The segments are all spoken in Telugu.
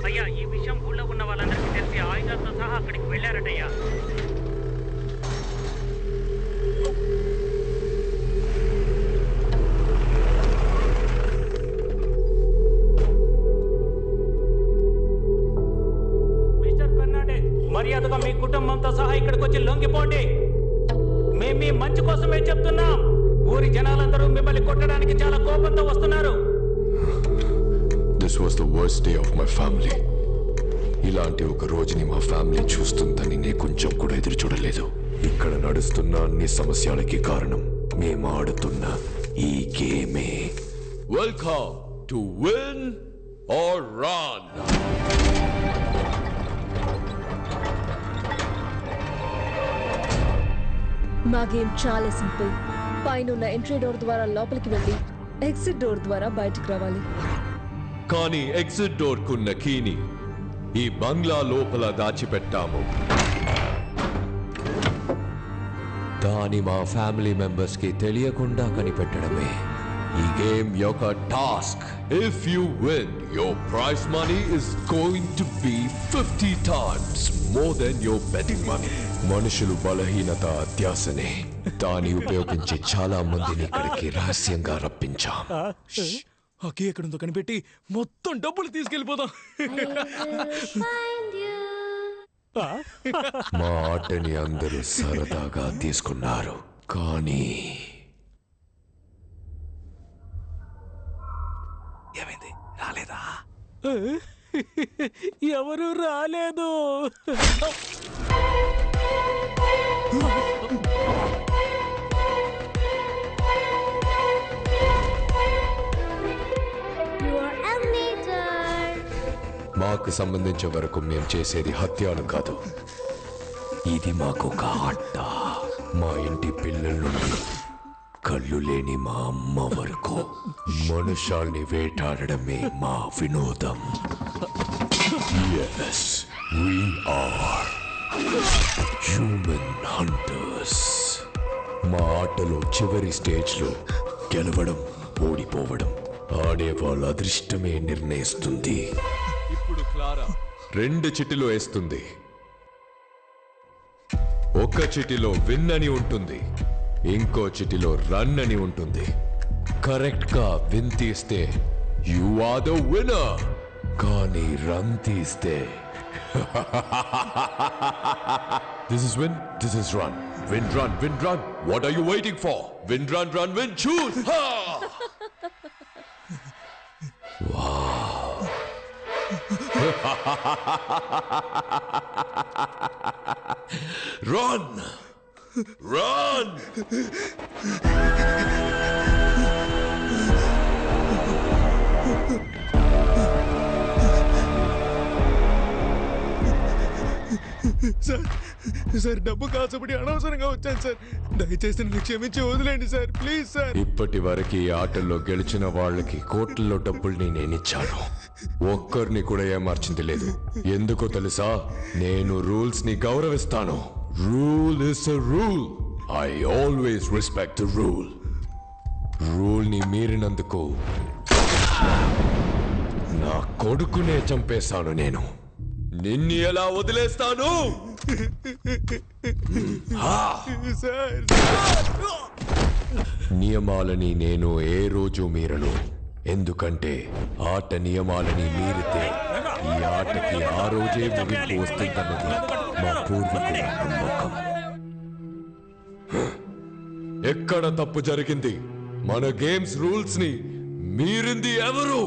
అయ్యా ఈ విషయం ఊళ్ళో ఉన్న వాళ్ళందరికీ తెలిసి ఆయుధాలతో సహా అక్కడికి వెళ్ళారటయ్యా. మిస్టర్ ఫెర్నాండెస్, మర్యాదగా మీ కుటుంబంతో సహా ఇక్కడికి వచ్చి లొంగిపోండి. మేము మీ మంచి కోసమే చెప్తున్నాం. ఊరి జనాలందరూ మిమ్మల్ని కొట్టడానికి చాలా కోపంతో వస్తున్నారు. This was the worst day of my family. ఇలాంటి ఒక రోజుని మా ఫ్యామిలీ చూస్తుందని నేను కొంచెం కూడా ఎదురు చూడలేదు. ఇక్కడ నడుస్తున్న అన్ని సమస్యలకి కారణం మేము ఆడుతున్న ఈ గేమే. Welcome to Win or Run. మా గేమ్ చాలా సింపుల్. పైన ఎంట్రీ డోర్ ద్వారా లోపలికి వెళ్ళి ఎగ్జిట్ డోర్ ద్వారా బయటికి రావాలి. కానీ ఎగ్జిట్ డోర్ కున్న కీని ఈ బంగ్లా లోపల దాచిపెట్టాము. దాని మా ఫ్యామిలీ మెంబర్స్ కి తెలియకుండా కనిపెట్టడమే ఈ గేమ్ యొక్క task. If you win, your prize money is going to be 50 times more than your betting money. మనుషులు బలహీనత అత్యాసనే. దాన్ని ఉపయోగించి చాలా మందిని ఇక్కడికి రహస్యంగా రప్పించాం. అకే ఎక్కడుందో కనిపెట్టి మొత్తం డబ్బులు తీసుకెళ్ళిపోదాం. మా ఆటని అందరూ సరదాగా తీసుకున్నారు, కానీ ఏమైంది? రాలేదా? ఎవరు రాలేదు. మాకు సంబంధించిన వరకు మేము చేసేది హత్యలు కాదు. ఇది మాకు ఒక ఆట. మా ఇంటి పిల్లల నుండి కళ్ళు లేని మా అమ్మ వరకు మనుషాల్ని వేటాడడమే మా వినోదం. Yes, we are human hunters. మా ఆటలో చివరి స్టేజ్లో గెలవడం, ఓడిపోవడం ఆడే వాళ్ళ అదృష్టమే నిర్ణయిస్తుంది. ఇప్పుడు క్లారా 2 చిటిలో వేస్తుంది. ఒక చిటిలో విన్ అని ఉంటుంది, ఇంకో చిటిలో రన్ అని ఉంటుంది. కరెక్ట్ గా విన్ తీస్తే యు ఆర్ ద విన్నర్, కానీ రన్ తీస్తే this is win, this is run. Win run, win run. What are you waiting for? Win run, run win, చూస్. వావ్. Run! Run! సార్ డబ్బు కాసపడి అనవసరంగా వచ్చాను సార్. దయచేసి నన్ను క్షమించి వదిలేండి సార్, ప్లీజ్ సార్. ఇప్పటి వరకు ఈ ఆటల్లో గెలిచిన వాళ్ళకి కోట్లలో డబ్బుల్ని నేనిచ్చాను. ఒక్కరిని కూడా ఏమార్చింది లేదు. ఎందుకో తెలుసా? నేను రూల్స్ ని గౌరవిస్తాను. Rule is a rule. I always respect the rule. Rule ని మీరినందుకు నా కొడుకునే చంపేశాను నేను. నిన్ను ఎలా వదిలేస్తాను? నియమాలని నేను ఏ రోజు మీరను. ఎందుకంటే ఆట నియమాలని మీరితే ఈ ఆటకి ఆ రోజే ముగింపు వస్తుందన్నది మా పూర్వీకుల నమ్మకం. ఎక్కడ తప్పు జరిగింది? మన గేమ్స్ రూల్స్ ని మీరింది ఎవరు?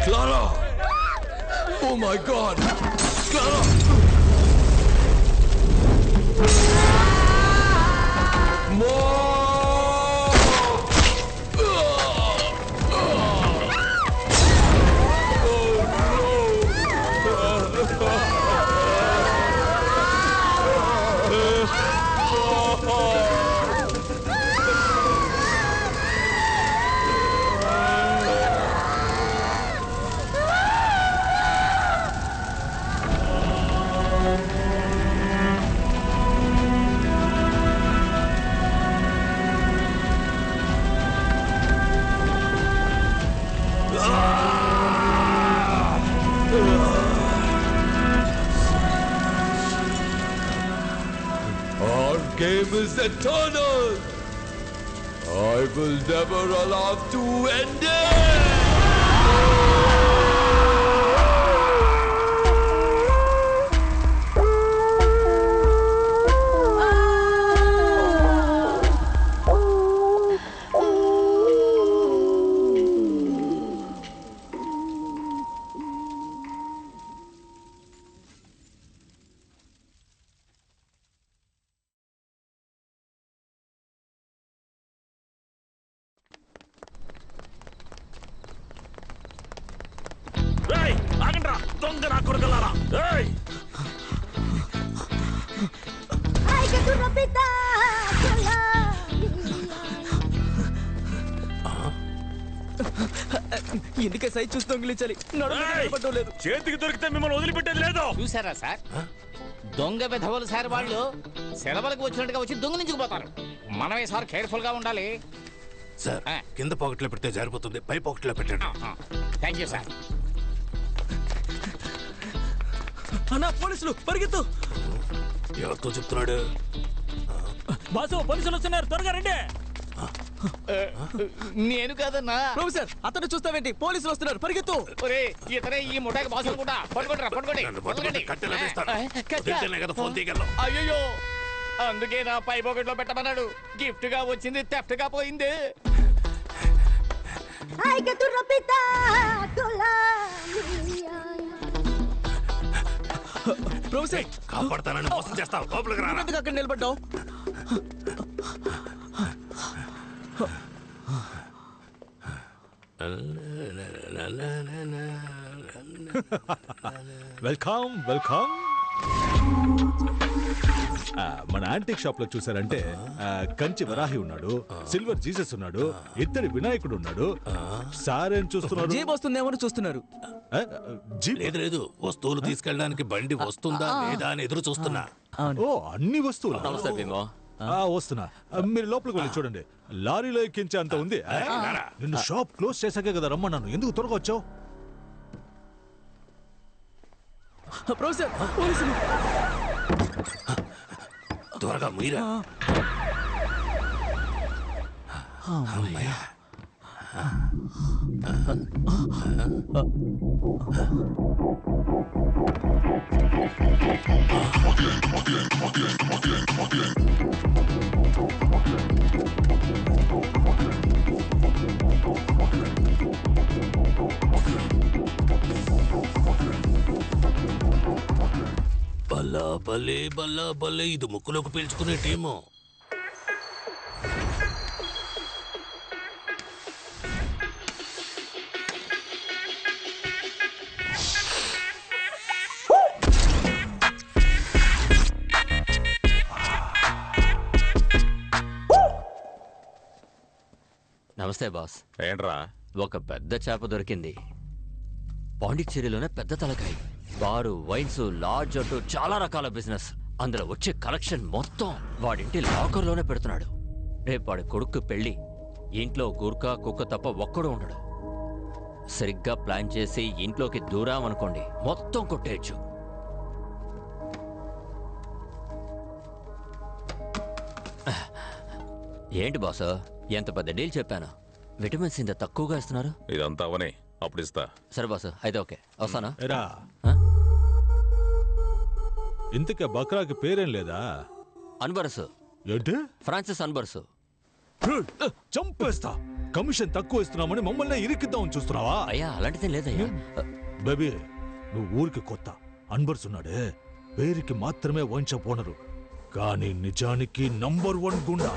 Clara! Oh my God! Clara! Oh no! game is eternal. I will never allow to end it. ఎందుకే సైజ్ చూసి దొంగిలించాలి లేదు చేతికి దొరికితే మిమ్మల్ని వదిలిపెట్టేది లేదు. చూసారా సార్, దొంగ విధవలు సార్ వాళ్ళు సెలవులకు వచ్చినట్టుగా వచ్చి దొంగిలించుకుపోతారు. మనమే సార్ కేర్ఫుల్ గా ఉండాలి సార్. కింద పాకెట్లో పెడితే జారిపోతుంది, పై పాకెట్లో పెట్టండి. Thank you sir. అన్నా పోలీసులు పరిగెత్తు. ఎవరితో చెప్తున్నాడు? బాసు పోలీసులు వస్తున్నారు, త్వరగా రండి. నేను కాదన్నా. ప్రొఫెసర్ అతను చూస్తావేంటి, పోలీసులు వస్తున్నారు పరిగెత్తు. ఒరే ఇతనే ఈ ముఠాకి బాస్ అనుకుంటా. పట్టుకోండి పట్టుకోండి. అయ్యో అందుకే నా పై పాకెట్ లో పెట్టమన్నాడు. గిఫ్ట్ గా వచ్చింది థెఫ్ట్ గా పోయింది. ప్రొఫెసర్ కాపాడతానని మోసం చేస్తావు, లోపలికి రా. ఎందుకు అక్కడ నిలబడ్డావు? Welcome welcome. మన యాంటిక్ షాప్ లో చూసారంటే కంచి వరాహి ఉన్నాడు, సిల్వర్ జీసస్ ఉన్నాడు, ఇద్దరి వినాయకుడు ఉన్నాడు. సారేం చూస్తున్నారు? జీప్ వస్తుందేమో చూస్తున్నారు. లేదు లేదు, వస్తువులు తీసుకెళ్ళడానికి బండి వస్తుందా లేదా అని ఎదురు చూస్తున్నా. ఓ అన్ని వస్తువులు వస్తున్నా. మీరు లోపలికి వెళ్ళి చూడండి, లారీలో ఎక్కించే అంత ఉంది. నిన్ను షాప్ క్లోజ్ చేశాకే కదా రమ్మన్నాను, ఎందుకు త్వరగా వచ్చావు? ప్రొఫెసర్ పోలీసులు. త్వరగా మీరా. బల్లా బల్లే బల్లా బల్లే, ఇది ముక్కులోకి పీల్చుకునే టీము. నమస్తే బాస్. ఏంట్రా? ఒక పెద్ద చేప దొరికింది. పాండిచ్చేరిలోనే పెద్ద తలకాయ. బారు, వైన్స్, లాడ్జ్ అంటూ చాలా రకాల బిజినెస్. అందులో వచ్చే కలెక్షన్ మొత్తం వాడింటి లాకర్లోనే పెడుతున్నాడు. రేపు వాడి కొడుకు పెళ్లి. ఇంట్లో గుర్కా కుక్క తప్ప ఒక్కడు ఉండడు. సరిగ్గా ప్లాన్ చేసి ఇంట్లోకి దూరామనుకోండి, మొత్తం కొట్టేయచ్చు. ఏంటి బాసు, ఎంత పెద్ద డీల్ చెప్పాను. విటమిన్స్ ఇంత తక్కువగా ఇస్తున్నారు. ఇదంతా అవనే, అప్పుడు ఇస్తా. సరే బాసు, అయితే ఓకే, వస్తానా? ఇంతకే బక్రాకి పేరేం లేదా? అన్బర్స్. ఏంటి? ఫ్రాన్సిస్ అన్బర్స్. చంపేస్తా. కమిషన్ తక్కువ ఇస్తున్నామని మమ్మల్ని ఇరికిద్దామని చూస్తున్నావా? అయ్యా అలాంటిదే లేదయ్యా. బేబీ నువ్వు ఊరికి కొత్త. అన్బర్స్ ఉన్నాడే, పేరుకి మాత్రమే వైన్ షాప్ ఓనరు, కానీ నిజానికి నంబర్ 1 గుండా.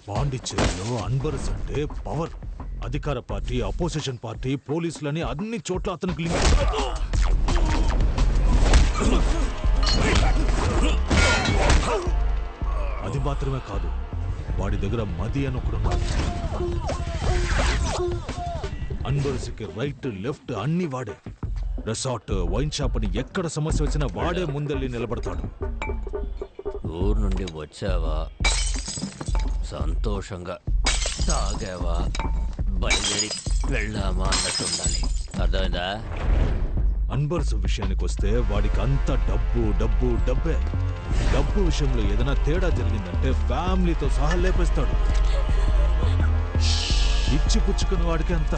పాండిచ్చేరిలో అన్బర్స్ అంటే పవర్. అధికార పార్టీ, అపోజిషన్ పార్టీ, పోలీసులని అన్ని చోట్ల అతనికి లింక్. అది మాత్రమే కాదు, వాడి దగ్గర మది అని ఒకడున్నాడు. అన్బర్స్కి రైట్ లెఫ్ట్ అన్ని వాడే. రిసార్ట్, వైన్ షాప్ అని ఎక్కడ సమస్య వచ్చినా వాడే ముందెళ్ళి నిలబడతాడు. ఊరు నుండి వచ్చావా? సంతోషంగా తాగావా బయలుదేరి వెళ్ళామా అన్నట్టు ఉండాలి. అర్థమైందా? అన్బర్స్ విషయానికి వస్తే వాడికి అంత డబ్బు డబ్బు డబ్బే. డబ్బు విషయంలో ఏదైనా తేడా జరిగిందంటే ఫ్యామిలీతో సహా లేపేస్తాడు. ఇచ్చి పుచ్చుకున్న వాడికి అంత.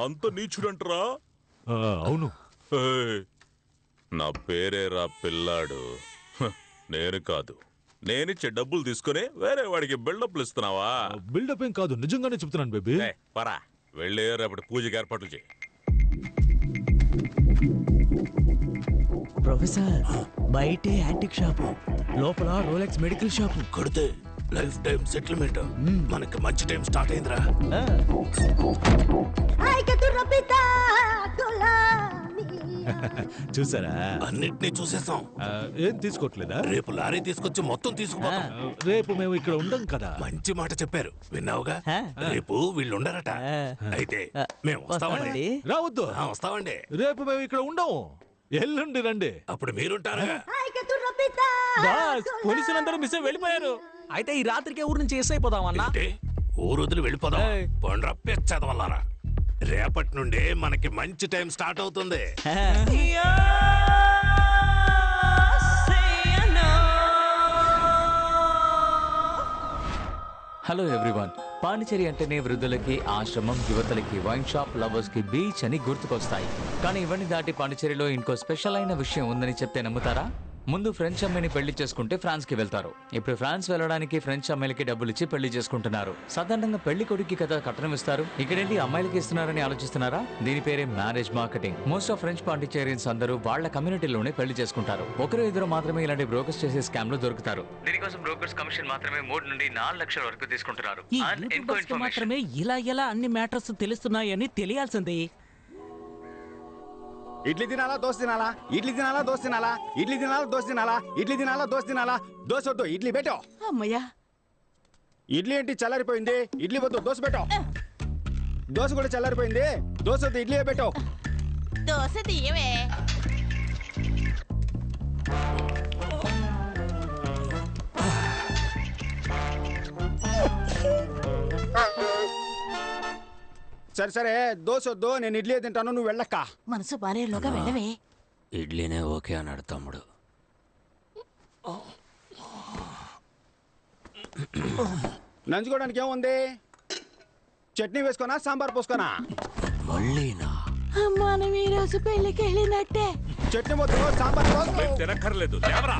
అంత నీచుడంటరా? అవును. నా పేరేరా పిల్లాడు. నేను కాదు. నేనిచ్చే డబ్బులు తీసుకుని వేరే వాడికి బిల్డప్లు ఇస్తున్నావా? బిల్డప్ ఏం కాదు, నిజంగానే చెప్తున్నాను బేబీ. పరా వెళ్ళి రేపటి పూజకి ఏర్పాట్లు చేయి. ప్రొఫెసర్, బయటే యాంటిక్ షాపు, లోపల రోలెక్స్ మెడికల్ షాపు. కొడితే లైఫ్ టైం సెటిల్మెంట్. మనకి మంచి టైం స్టార్ట్ అయిందిరా. చూసారా? అన్నిటినీ చూసేసాం. ఏం తీసుకోవట్లేదా? రేపు లారీ తీసుకొచ్చి మొత్తం తీసుకుపోతాం. రేపు మేము ఇక్కడ ఉండం కదా. మంచి మాట చెప్పారు, విన్నావుగా? రేపు వీళ్ళు ఉండరట. అయితే మేము వస్తామండి. రావద్దు. వస్తామండి. రేపు మేము ఇక్కడ ఉండము. ఎల్లుండి రండి. అప్పుడు మీరుంటారా? పోలీసులందరూ మిస్ వెళ్ళిపోయారు. అయితే ఈ రాత్రికే ఊరు నుంచి ఎస్ అయిపోదామన్నా. ఊరు వదిలి వెళ్ళిపోదాం. పండ్ర పెచ్చదవల్లారా. రేపటి నుండే మనకి మంచి టైం స్టార్ట్ అవుతుంది. Hello everyone. పాండిచేరి అంటేనే వృద్ధులకి ఆశ్రమం, యువతలకి వైన్ షాప్, లవర్స్ కి బీచ్ అని గుర్తుకొస్తాయి. కానీ ఇవన్నీ దాటి పాండిచేరిలో ఇంకో స్పెషల్ అయిన విషయం ఉందని చెప్తే నమ్ముతారా? ముందు ఫ్రెంచ్ అమ్మాయిని పెళ్లి చేసుకుంటే ఫ్రాన్స్ కి వెళ్తారు. ఇప్పుడు ఫ్రాన్స్ వెళ్ళడానికి ఫ్రెంచ్ అమ్మాయిలకి డబ్బులు ఇచ్చి పెళ్లి చేసుకుంటున్నారు. సాధారణంగా పెళ్లి కొడుకు కదా కట్నం ఇస్తారు. ఇక్కడేంటి అమ్మాయిలకి ఇస్తున్నారని ఆలోచిస్తున్నారా? దీని పేరే marriage marketing. Most of French Pondicherrians అందరూ వాళ్ళ కమ్యూనిటీలోనే పెళ్లి చేసుకుంటారు. ఒకరు ఇద్దరు మాత్రమే ఇలాంటి బ్రోకర్స్ చేసే స్కామ్ లో దొరుకుతారు. దీనికోసం బ్రోకర్స్ కమిషన్ మాత్రమే 3 నుండి 4 లక్షల వరకు తీసుకుంటున్నారు. మాత్రమే ఇలా ఎలా అన్ని మ్యాటర్స్ తెలుస్తున్నాయని తెలియాల్సింది. ఇడ్లీ తినాలా దోశ తినాలా? ఇడ్లీ తినాలా దోశ తినాలా? ఇడ్లీ తినాలా దోశ తినాలా? ఇడ్లీ తినాలా దోశ తినాలా? దోశ వద్దు, ఇడ్లీ పెట్టో. అమ్మయ్యా, ఇడ్లీ ఏంటి చల్లారిపోయింది? ఇడ్లీ వద్దు, దోశ పెట్టో. దోశ కూడా చల్లారిపోయింది, దోశ వద్దు, ఇడ్లీ పెట్టో. దోశ తీయవే. సరే సరే, దోశ వద్దు, నేను ఇడ్లీ తింటాను, నువ్వు వెళ్ళక్క. మనసు బారేలోగా వెళ్ళవే. ఇడ్లీనే ఓకే అన్నాడు తమ్ముడు. నంచుకోవడానికి ఏముంది? చట్నీ వేసుకోనా, సాంబార్ పోసుకోనా? మళ్ళీనా? మనం ఈ రోజు పెళ్లికి వెళ్ళినట్టే. చట్నీ వద్దు, సాంబార్ పోసుకో. తినక్కర్లేదు, లేవరా.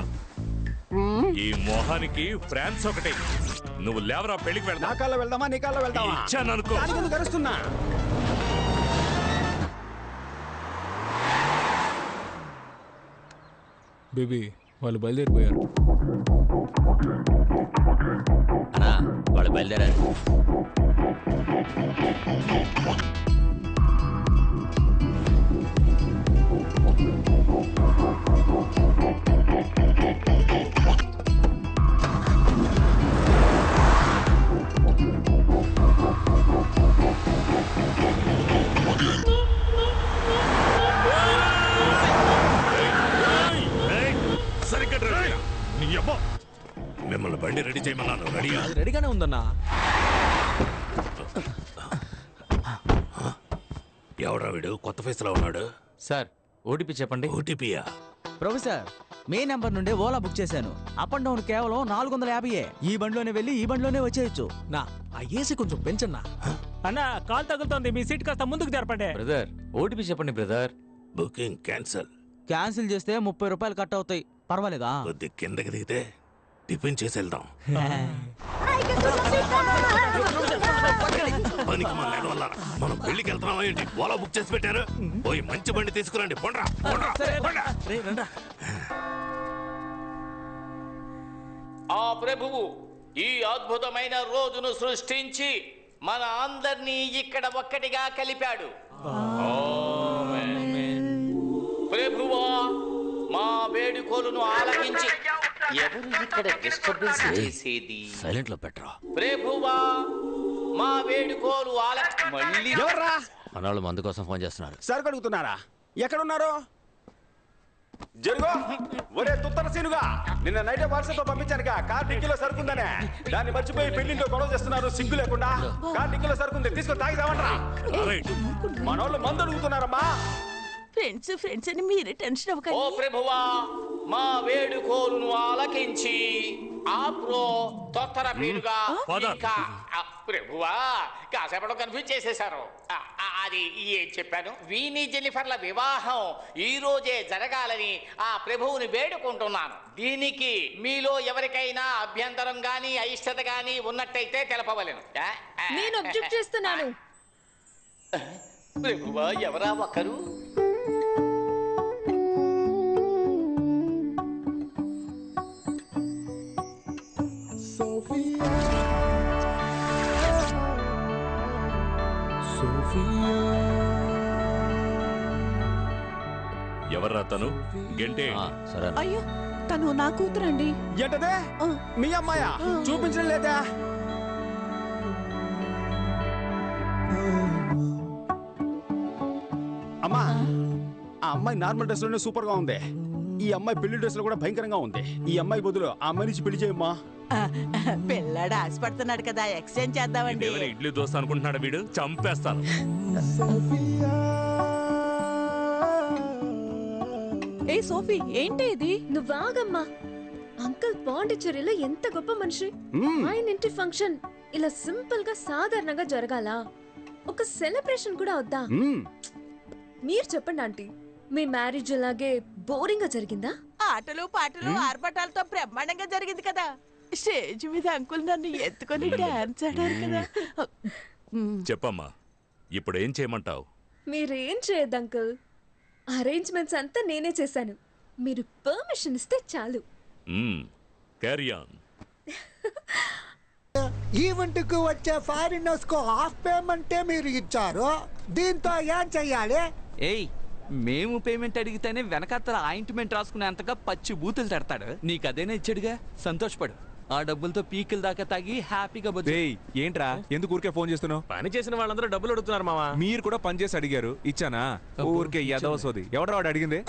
ఈ మొహానికి ఫ్రాన్స్ ఒకటి. నువ్వు లేవరా, పెళ్లికి వెళ్దా. నా కాల్లో వెళ్దామా, నీ కాల్లో వెళ్దామా? ఇచ్చాననుకో. కరుస్తున్నా. బేబీ, వాళ్ళు బయలుదేరిపోయారు. అన్నా, వాళ్ళు బయలుదేరారు. మిమ్మల్ని బండి రెడీ చేయమన్నాను. రెడీగా? రెడీగానే ఉందన్నా. ఎవడా వీడు కొత్త ఫేస్ లో ఉన్నాడు? సార్, ఓటీపీ చెప్పండి. ఓటీపీయా? ప్రొఫెసర్, మే నెంబర్ నుండి ఓలా బుక్ చేశాను. అప్ అండ్ డౌన్ కేవలం 450. ఈ బండిలోనే వెళ్ళి ఈ బండిలోనే వచ్చేయచ్చు. నా ఆ ఏసీ కొంచెం పెంచన్నా. అన్నా, కాల్ తగులుతోంది, మీ సీట్ కాస్త ముందుకు జరపండి. బ్రదర్, ఓటీపీ చెప్పండి బ్రదర్. Booking cancel. క్యాన్సిల్ చేస్తే 30 రూపాయలు కట్ అవుతాయి. పర్వాలేదా? కొద్ది కిందకి దిగితే టిఫిన్ చేసి వెళ్దాం. పనికి మన వల్ల మనం పెళ్లికి వెళ్తున్నామా ఏంటి? ఓలా బుక్ చేసి పెట్టారు. పోయి మంచి బండి తీసుకురండి. పొండ్రా ఆ ప్రభువు ఈ అద్భుతమైన రోజును సృష్టించి మన అందరినీ ఇక్కడ ఒక్కటిగా కలిపాడు. ప్రభువా, మా వేడుకోలును ఆలకించి ఎవరు ఇక్కడ డిస్టర్బెన్స్ చేసేది? సైలెంట్ లో పెట్టరా. ప్రభువా, మా వేడుకోలు మళ్ళీ ఎవర్రా? మనవాళ్ళు మందు కోసం ఫోన్ చేస్తున్నారు. సరుకు అడుగుతున్నారా? ఎక్కడున్నారు? జరుగో. ఒరే తుత్తర సీనుగా, నిన్న నైట్ వాట్సాప్ తో పంపించానుగా కార్ డిక్కీలో సరుకుందనే. దాన్ని మర్చిపోయి పెళ్లింట్లో గొడవ చేస్తున్నారు సిగ్గు లేకుండా. కార్ డిక్కీలో సరుకుంది, తీసుకొని తాగిదామంటారా? మనోళ్ళు మందు అడుగుతున్నారమ్మా. ఫ్రెండ్స్ అని మీరే టెన్షన్ ఓ అవ్వకండి. ప్రభువా, మా వేడుకోలును ఆలకించి ఆప్రో తొత్తర పీరుగా ఇంకా ప్రభువా కాసేపట్లో కన్ఫ్యూజ్ చేసేశారు. అది ఏం చెప్పాను, వీని జెన్నిఫర్ల వివాహం ఈ రోజే జరగాలని ఆ ప్రభువుని వేడుకుంటున్నాను. దీనికి మీలో ఎవరికైనా అభ్యంతరం గాని అయిష్టత గాని ఉన్నట్టయితే తెలపవలెను. నేను అబ్జెక్ట్ చేస్తున్నాను. ప్రభువా ఎవరా ఒకరు? ఎవర్రా తను? గంటే అయ్యో తను నా కూతురండి. ఏంటదే మీ అమ్మాయా? చూపించడం లేదా? అమ్మా, ఆ అమ్మాయి నార్మల్ డ్రెస్ లోనే సూపర్ గా ఉంది. ఈ అమ్మాయి పెళ్లి డ్రెస్ లో కూడా భయంకరంగా ఉంది. ఈ అమ్మాయి బదులు ఆ అమ్మాయి నుంచి పెళ్లి చేయమ్మా. పిల్లాడు ఆశపడుతున్నాడు కదా, ఎక్స్చేంజ్ చేద్దామండి. ఇడ్లీ దోశ అనుకుంటున్నాడు వీడు, చంపేస్తాను. ఏ సోఫీ, ఏంటి ఇది? నువ్వు ఆగమ్మా. అంకుల్ పాండిచ్చేరిలో ఎంత గొప్ప మనిషి. ఆయన ఇంటి ఫంక్షన్ ఇలా సింపుల్ గా సాధారణంగా జరగాల? ఒక సెలబ్రేషన్ కూడా వద్దా? మీరు చెప్పండి ఆంటీ, మీ మ్యారేజ్ అలాగే బోరింగ్ గా జరిగిందా? ఆటలు పాటలు ఆర్భటాలతో బ్రహ్మాండంగా జరిగింది కదా. స్టేజ్ మీద అంకుల్ నన్ను ఎత్తుకొని డాన్స్ ఆడారు కదా. చెప్పమ్మా, ఇప్పుడు ఏం చేయమంటావు? మీరేం చేయొద్దు అంకుల్, అరేంజ్మెంట్స్ అంతా నేనే చేశాను. మీరు పర్మిషన్ ఇస్తే చాలు. Carry on. ఈవెంట్ కు వచ్చే ఫారినర్స్ కు హాఫ్ పేమెంటే మీరు ఇచ్చారు. దీంతో ఏం చెయ్యాలి? ఏయ్, మేము పేమెంట్ అడిగితేనే వెనకాతల ఆయింట్మెంట్ రాసుకునేంతగా పచ్చి బూతులు తడతాడు. నీకు అదేనా ఇచ్చాడుగా, సంతోషపడు. ఆ డబ్బులతో పీకిల దాకా తాగి హ్యాపీగా బతుకు. ఏంట్రా, ఎందుకు ఊరికే ఫోన్ చేస్తున్నావు? పని చేసిన వాళ్ళందరూ డబ్బులు అడుగుతున్నారు మావా. మీరు కూడా పని చేసి అడిగారు, ఇచ్చానా? ఊరికే యదవసోది. ఎవడో వాడు అడిగింది?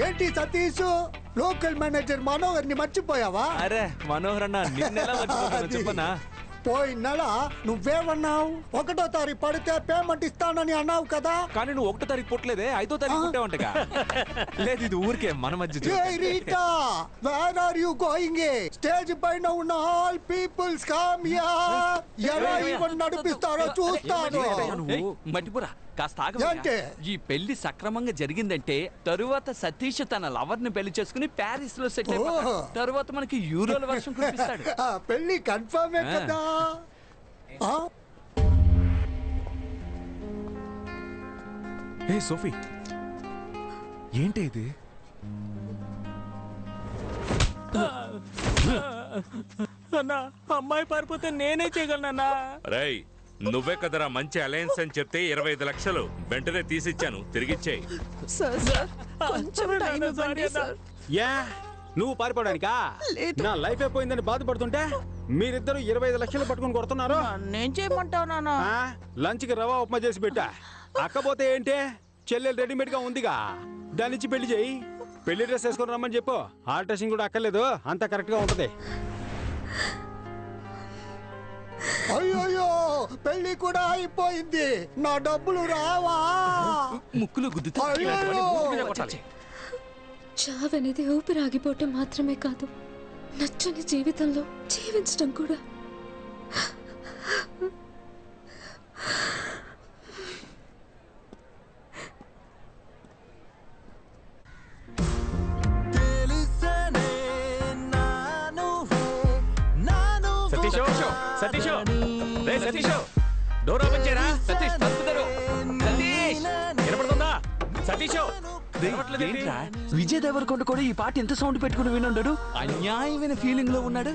ఏంటి సతీష్, లోకల్ మేనేజర్ మనోహర్ ని మర్చిపోయావా? అరే మనోహర్ అన్న, నిన్నెలా మర్చిపోతానో చెప్పనా? పోయిన నెల నువ్వేమన్నావు? 1వ తారీఖు పడితే పేమెంట్ ఇస్తానని అన్నావు కదా. కానీ నువ్వు 1వ తారీఖు పుట్టలేదే, 5వ తారీఖు పుట్టావంటగా. లేదు, ఇది ఊరికే మన మధ్య. Where are you going? Stage పైన ఉన్న ఆల్ పీపుల్స్ కమ్ హియర్. ఎలా ఈవెంట్ నడిపిస్తారో చూస్తాను. మట్టిపురా, కాస్త ఆగండి. ఈ పెళ్లి సక్రమంగా జరిగిందంటే తరువాత సతీష్ తన లవర్ ని పెళ్లి చేసుకుని ప్యారిస్ లో సెటిల్ అయిపోతాడు. తరువాత మనకి యూరోల వర్షం కురిపిస్తాడు. పెళ్లి కన్ఫర్మే కదా. ఏ సోఫీ, ఏంటి ఇది? అన్నా, అమ్మాయి పారిపోతే నేనే చేయగలనన్నా. రేయ్, నువ్వే కదరా మంచి అలయన్స్ అని చెప్తే 25 లక్షలు వెంటనే తీసిచ్చాను, తిరిగిచ్చేయి. యా, నువ్వు పారిపోవడానికా? నా లైఫ్ అయిపోయిందని బాధపడుతుంటే మీరిద్దరు 25 లక్షలు పట్టుకుని కొడుతున్నారు. నేను చేయమంటావు నాన్న? లంచ్ కి రవా ఉప్మా చేసి పెట్టా. అక్కపోతే ఏంటే, చెల్లెలు రెడీమేడ్ గా ఉందిగా, దానిచ్చి పెళ్లి చేయి. పెళ్లి డ్రెస్ వేసుకొని రమ్మని చెప్పు. ఆల్ట్రేషన్ కూడా అక్కర్లేదు, అంతా కరెక్ట్ గా ఉంటది. అయ్యో, పెళ్లి కూడా అయిపోయింది. నా డబ్బులు రావా? ముక్కులు గుద్దుతూ చావనేది ఊపిరాగిపోవటం మాత్రమే కాదు, నచ్చని జీవితంలో జీవించడం కూడా. సతీష్, సతీష్, డోర్ ఓపెన్ చేయరా. సతీష్, తప్పుతారు. సతీష్, వినపడుతుందా? సతీష్, విజయ్ దేవరకొండ కూడా ఈ పాట ఎంత సౌండ్ పెట్టుకుని వినుండడు. అన్యాయమైన ఫీలింగ్ లో ఉన్నాడు.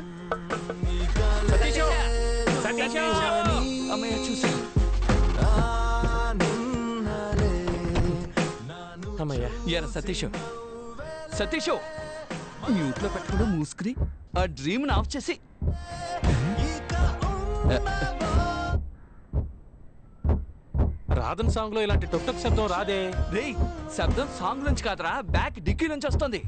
అమ్మయ్య, చూసి ఎరా సతీష్, సతీష్ మ్యూట్ లో పెట్టుకుంటూ మూసుకుని ఆ డ్రీమ్ ఆఫ్ చేసి రాధన్ సాంగ్ లో ఇలాంటి టొక్టక్ శబ్దం రాదే. రే శబ్దం సాంగ్ నుంచి కాదురా, బ్యాక్ డిక్కీ నుంచి వస్తుంది.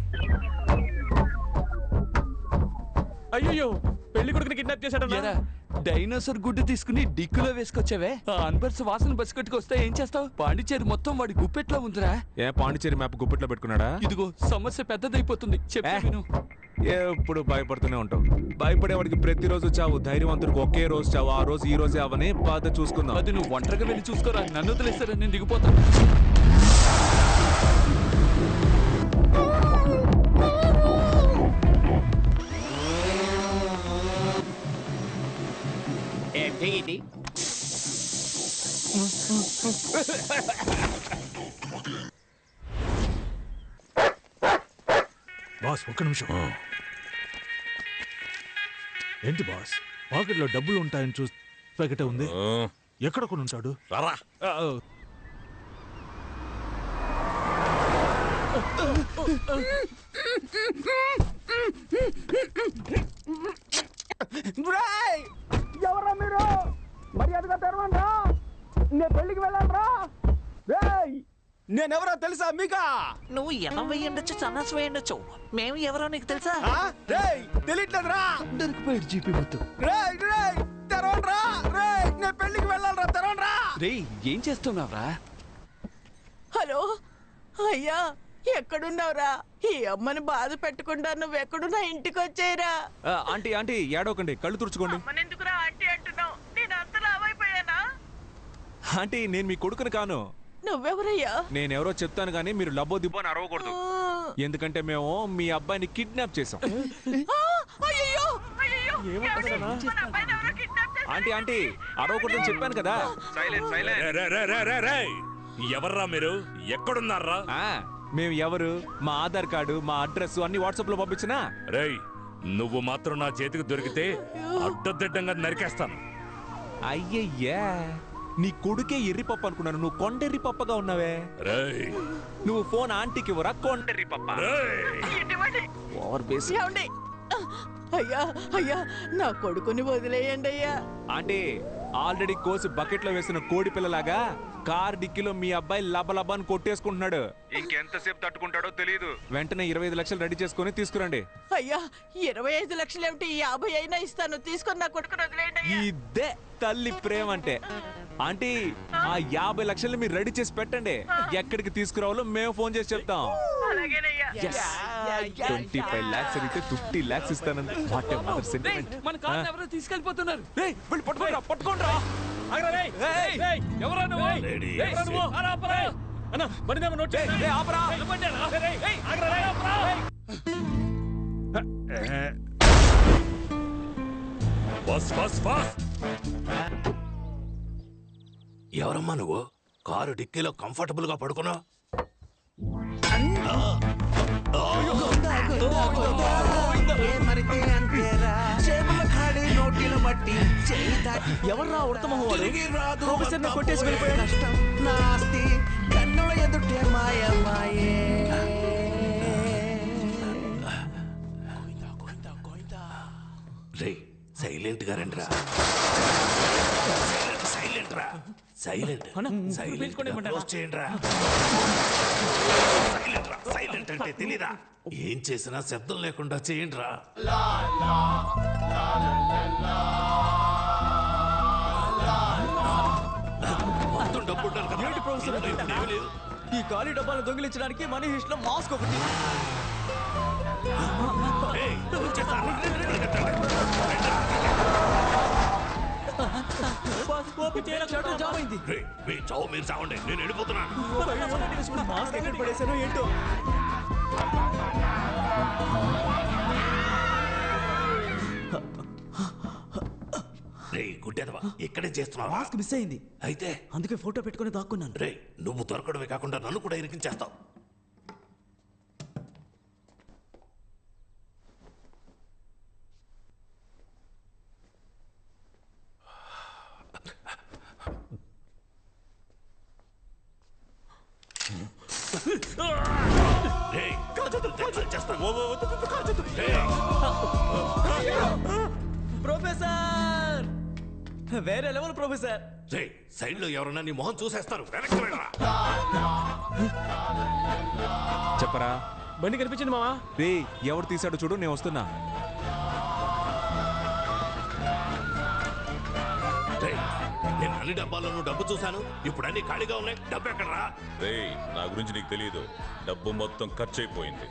అయ్యో పెళ్లి కొడుకుని కిడ్నాప్ చేశాడు. డైనోసార్ గుడ్డు తీసుకుని డిక్కులో వేసుకొచ్చావే, ఆ అన్బర్స్ వాసన బస్సు కట్టుకొస్తే ఏం చేస్తావు? పాండిచేరి మొత్తం వాడి గుప్పెట్లో ఉందిరా. ఏ పాండిచేరి మ్యాప్ గుప్పెట్లో పెట్టుకున్నాడా? ఇదిగో సమస్య పెద్దదైపోతుంది, చెప్పు. ఎప్పుడు భయపడుతూనే ఉంటావు. భయపడేవాడికి ప్రతిరోజు చావు, ధైర్యవంతుడికి ఒకే రోజు చావు. ఆ రోజు ఈ రోజే అవని బాధ చూసుకుందాం. అది నువ్వు ఒంటరిగా వెళ్ళి చూసుకోరా, నన్ను వదిలేస్తారా, నేను దిగిపోతాను. ఏంటి బాస్ ఒక్క నిమిషం. ఏంటి బాస్, పాకెట్లో డబ్బులు ఉంటాయని చూసి ప్యాకెట్ ఉంది. ఎక్కడ కొని ఉంటాడు? ఎవరా మీరు? మర్యాదగా తెరవండ్రా, నేను పెళ్లికి వెళ్ళాలరా. నేనెవరో తెలుసా మీకా? నువ్వు ఎనం వేయండొచ్చు, సన్నాస్ వేయండొచ్చు, మేము ఎవరో నీకు తెలుసా? తెలియట్లేదురా. దొరికిపోయాడు జీపీ మొత్తం. తెరవండ్రా, నేను పెళ్లికి వెళ్ళాలరా, తెరవండ్రా. రే ఏం చేస్తున్నావురా? హలో అయ్యా, ఎక్కడున్నావురా? ఈ అమ్మని బాధ పెట్టకుండా నువ్వు ఎక్కడున్నా ఇంటికి వచ్చేయరా. ఆంటీ ఆంటీ ఏడవకండి, కళ్ళు తుడుచుకోండి. ఎందుకురా ఆంటీ అంటున్నావు? నేను అంత లావైపోయానా? ఆంటీ నేను మీ కొడుకుని కాను. నువ్వెవరయ్యా? నేనెవరో చెప్తాను కానీ మీరు లబ్బో దిబ్బో అని అరవకూడదు. ఎందుకంటే మేము మీ అబ్బాయిని కిడ్నాప్ చేసాం. ఆంటీ ఆంటీ అరవకూడదని చెప్పాను కదా. ఎవర్రా మీరు? ఎక్కడున్నారా? మేము ఎవరు, మా ఆధార్ కార్డు, మా అడ్రస్ అన్ని వాట్సాప్ లో పంపించినా. రేయ్ నువ్వు మాత్రం నా చేతికి దొరికితే అడ్డదిడ్డంగా నరికేస్తాను. అయ్యయ్యా, నీ కొడుకే ఎర్రిపప్పు అనుకున్నాను, నువ్వు కొండెర్రి పప్పగా ఉన్నావే. రేయ్ నువ్వు ఫోన్ ఆంటీకి ఇవ్వరా, కొండెర్రి పప్ప. Over base. అయ్యా అయ్యా, నా కొడుకుని వదిలేయండి అయ్యా. ఆంటీ ఆల్రెడీ కోసి బకెట్ లో వేసిన కోడి పిల్లలాగా కార్ డిక్కీలో మీ అబ్బాయి లబలబాన్ని కొట్టేసుకుంటున్నాడు. ఇంకెంతసేపు తట్టుకుంటాడో తెలియదు. వెంటనే 25 లక్షలు రెడీ చేసుకుని తీసుకురండి. అయ్యా 25 లక్షలు ఏమిటి, 50 అయినా ఇస్తాను, తీసుకొని నా కొడుకుని వదిలేయండి. ఇదే తల్లి ప్రేమ అంటే. ఆంటీ ఆ 50 లక్షలు మీరు రెడీ చేసి పెట్టండి, ఎక్కడికి తీసుకురావాలో మేము ఫోన్ చేసి చెప్తాం. 25 lakhs అడిగితే 50 lakhs ఇస్తానండి. మన కార్ ఎవరో తీసుకెళ్ళిపోతున్నారు. పట్టుకోండి. ఎవరా నువ్వు? ఎవరమ్మా నువ్వు? కారు డిక్కీలో కంఫర్టబుల్ గా పడుకున్నావు. ఎవర్రా ఉడతమహోడు? ప్రొఫెసర్ని కొట్టేసి వెళ్ళిపోయాడు. కష్టం నాస్తి కన్నుల ఎదుటే మాయమాయే. రే సైలెంట్ గా రండిరా. సైలెంట్ రా, సైలెంట్ సైలెంట్ అంటే తెలీదా? ఏం చేసినా శబ్దం లేకుండా చేయండి రా. మొత్తం డబ్బు ఉండాలి కదా. ఈ ఖాళీ డబ్బాలు దొంగిలించడానికి మనీ హిస్ట్ లో మాస్క్ ఒకటి. మీ చావు మీరు చావండి, నేను వెళ్ళిపోతున్నాను. మాస్క్ ఎక్కడ పడేసానో ఏంటో. రే గుడ్డెదవా, ఇక్కడే చేస్తున్నావు. మాస్క్ మిస్ అయింది, అయితే అందుకే ఫోటో పెట్టుకుని దాక్కున్నాను. రే నువ్వు దొరకడమే కాకుండా నన్ను కూడా ఇరికించేస్తావు. ప్రొఫెసర్ వేరే లెవెల్ ప్రొఫెసర్. సైడ్ లో ఎవరన్నా నీ మొహం చూసేస్తారు. వెనక్కి వెళ్ళరా. చెప్పరా బండి కనిపించింది మావా. రే ఎవరు తీసాడో చూడు, నేను వస్తున్నా. నేను అన్ని డబ్బాల్లోనూ డబ్బు చూశాను, ఇప్పుడు అన్ని ఖాళీగా ఉన్నాయి. డబ్బు ఎక్కడరా? రేయ్, నా గురించి నీకు తెలియదు. డబ్బు మొత్తం ఖర్చు అయిపోయింది.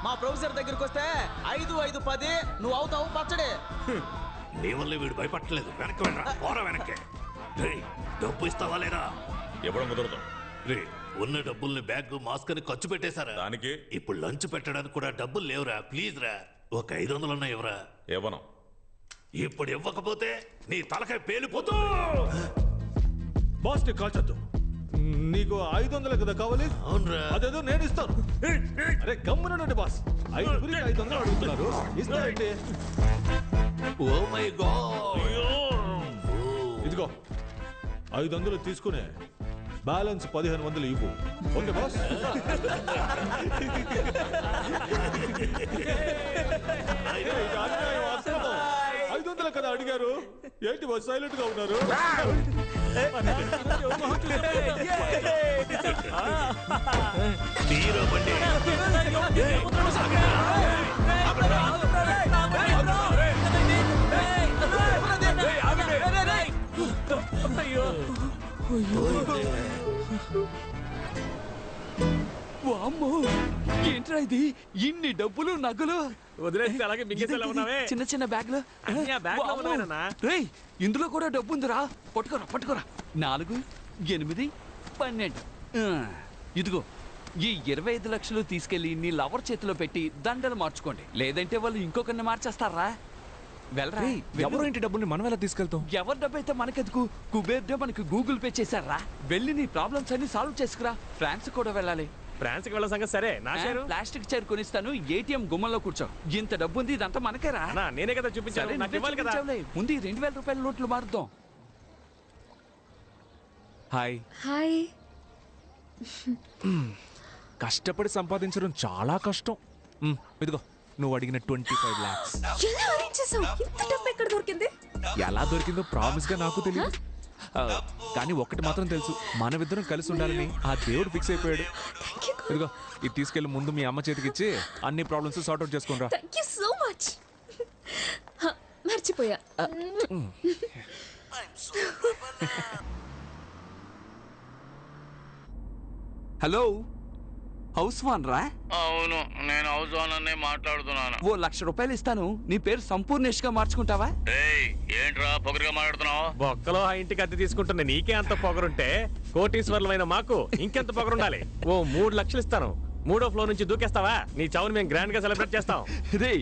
మా ప్రొఫెసర్ దగ్గరికి వస్తే 5, 5, 10 నువ్వు అవుతావు పచ్చడే. నీ వల్ల వీడు భయపడలేదు. వెనక్కి వెళ్ళరా. పోరా వెనక్కి. డబ్బు ఇస్తావా లేదా? ఇవ్వడం కుదరదు. రే, ఉన్న డబ్బుల్ని బ్యాగ్ మాస్క్ అని ఖర్చు పెట్టేశారా? దానికి ఇప్పుడు లంచ్ పెట్టడానికి కూడా డబ్బులు లేవురా. ప్లీజ్ రా, ఒక 500 ఉన్నాయి. ఎవరా? ఇవ్వను. ఇప్పుడు ఇవ్వకపోతే నీ తలకాయ పేలిపోతూ. బాస్ ని కాల్చొద్దు. నీకు 500 కదా కావాలి? అవునరా. అదేదో నేను ఇస్తాను. అరే గమ్మునండి బాస్, 5 అడుగుతున్నారు, ఇస్తానండి. Oh my god. ఇదిగో 500 తీసుకునే బ్యాలెన్స్ 1500 ఇవ్వు. Okay boss. 500 కదా అడిగారు, ఏంటి బాస్ సైలెంట్ గా ఉన్నారు? వామ్మో, ఏంట్రా ఇది? ఇన్ని డబ్బులు నగలు వదిలేసి అలాగే మింగేసేలా ఉన్నావే. చిన్న చిన్న బ్యాగ్లు. రేయ్, ఇందులో కూడా డబ్బు ఉందిరా. పట్టుకోరా పట్టుకోరా. 4, 8, 12. ఇదిగో ఈ 25 లక్షలు తీసుకెళ్లి నీ లవర్ చేతిలో పెట్టి దండలు మార్చుకోండి, లేదంటే వాళ్ళు ఇంకొకరిని మార్చేస్తారా. వెళ్ళరా. ఎవరు ఇంటి డబ్బుల్ని మనం ఎలా తీసుకెళ్తాం? ఎవరి డబ్బు అయితే మనకెందుకు? కుబేర్ డే మనకి గూగుల్ పే చేశారా. వెళ్ళి నీ ప్రాబ్లమ్స్ అన్ని సాల్వ్ చేసుకురా. ఫ్రాన్స్ కూడా వెళ్ళాలి. ఫ్రాన్స్ కి వెళ్ళ సంగతి సరే. నా షేరు ప్లాస్టిక్ చైర్ కొనిస్తాను, ఏటీఎం గుమ్మంలో కూర్చో. ఇంత డబ్బు ఉంది, ఇదంతా మనకేరా. నేనే కదా చూపించాను, నాకు ఇవ్వాలి కదా. ముందు 2000 రూపాయల నోట్లు మారుద్దాం. హాయ్. హాయ్. కష్టపడి సంపాదించడం చాలా కష్టం. ఇదిగో నువ్వు అడిగిన 25 lakhs. ఎలా అరేంజ్ చేసావు? ఇంత డబ్బు ఎక్కడ దొరికింది? ఎలా దొరికిందో ప్రామిస్ గా నాకు తెలియదు, కానీ ఒక్కటి మాత్రం తెలుసు, మనమిద్దరం కలిసి ఉండాలని ఆ దేవుడు ఫిక్స్ అయిపోయాడు. ఇదిగో ఇది తీసుకెళ్లి ముందు మీ అమ్మ చేతికి ఇచ్చి అన్ని ప్రాబ్లమ్స్ సార్ట్ అవుట్ చేసుకుంటా. Thank you so much. మర్చిపోయా. హలో, హౌస్ వాన్ రా? అవును, నేను హౌస్ ఓనర్నే మాట్లాడుతున్నాను. ఓ 1,00,000 రూపాయలు ఇస్తాను, నీ పేరు సంపూర్ణేష్ గా మార్చుకుంటావా? ఏంట్రా పొగరుగా మాట్లాడుతున్నావు? బొక్కలో ఆ ఇంటికి అద్దె తీసుకుంటున్న నీకే అంత పొగరుంటే కోటీశ్వర్లమైన మాకు ఇంకెంత పొగరుండాలి. ఓ 3 లక్షలు ఇస్తాను, 3వ ఫ్లోర్ నుంచి దూకేస్తావా? నీ చావుని మేము గ్రాండ్ గా సెలబ్రేట్ చేస్తాం. రే,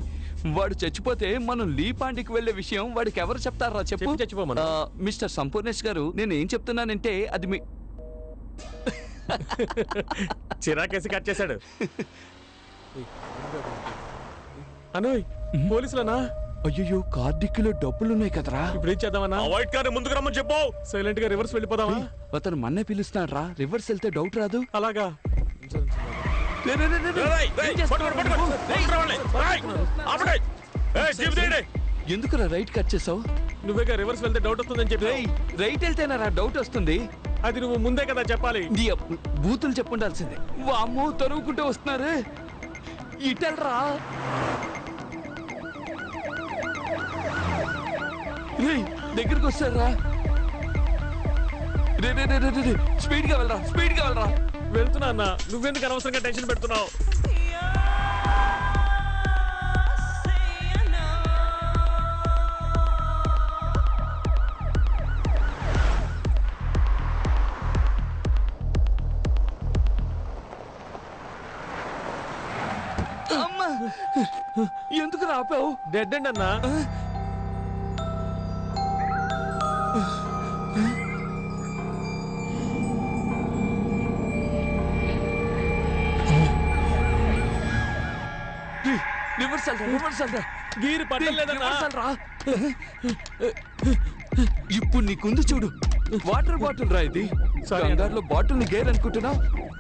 వాడు చచ్చిపోతే మనం లీపాండికి వెళ్లే విషయం వాడికి ఎవరు చెప్తారా చెప్పు? చచ్చిపోమను. మిస్టర్ సంపూర్ణేష్ గారు, నేను ఏం చెప్తున్నానంటే అది మీ చిరాకేసి కట్ చేశాడు. అనోయ్, పోలీసులనా? అయ్యో, కార్డిక్కిలో డబ్బులున్నాయి కదరా. ఇప్పుడు ఏం చేద్దామన్నా? వైట్ కార్ ముందుకు రమ్మని చెప్పు. సైలెంట్ గా రివర్స్ వెళ్ళిపోదామా? అతను మన్నే పిలుస్తున్నాడు రా. రివర్స్ వెళ్తే డౌట్ రాదు. అలాగా? ఎందుకురా రైట్ కట్ చేసావు? నువ్వేగా రివర్స్ వెళ్తే డౌట్ వస్తుందని చెప్పి. రైట్ వెళ్తేనా డౌట్ వస్తుంది? అది నువ్వు ముందే కదా చెప్పాలి. బూతులు చెప్పుండాల్సిందే. వామ్మో, తరువుకుంటూ వస్తున్నారు. ఇటెల్రా. దగ్గరికి వస్తారా? స్పీడ్ గా వెళ్ళరా, స్పీడ్ గా వెళ్ళరా. వెళ్తున్నా అన్న, నువ్వెందుకు అనవసరంగా టెన్షన్ పెడుతున్నావు? అమ్మా, ఎందుకు రాపావు? డెడ్ అండ్ అన్నా. గీరు పట్టలేదన్నా. ఇప్పుడు నీకుంది చూడు, వాటర్ బాటిల్ రా ఇది. కంగారులో బాటిల్ ని గేర్ అనుకుంటున్నావు.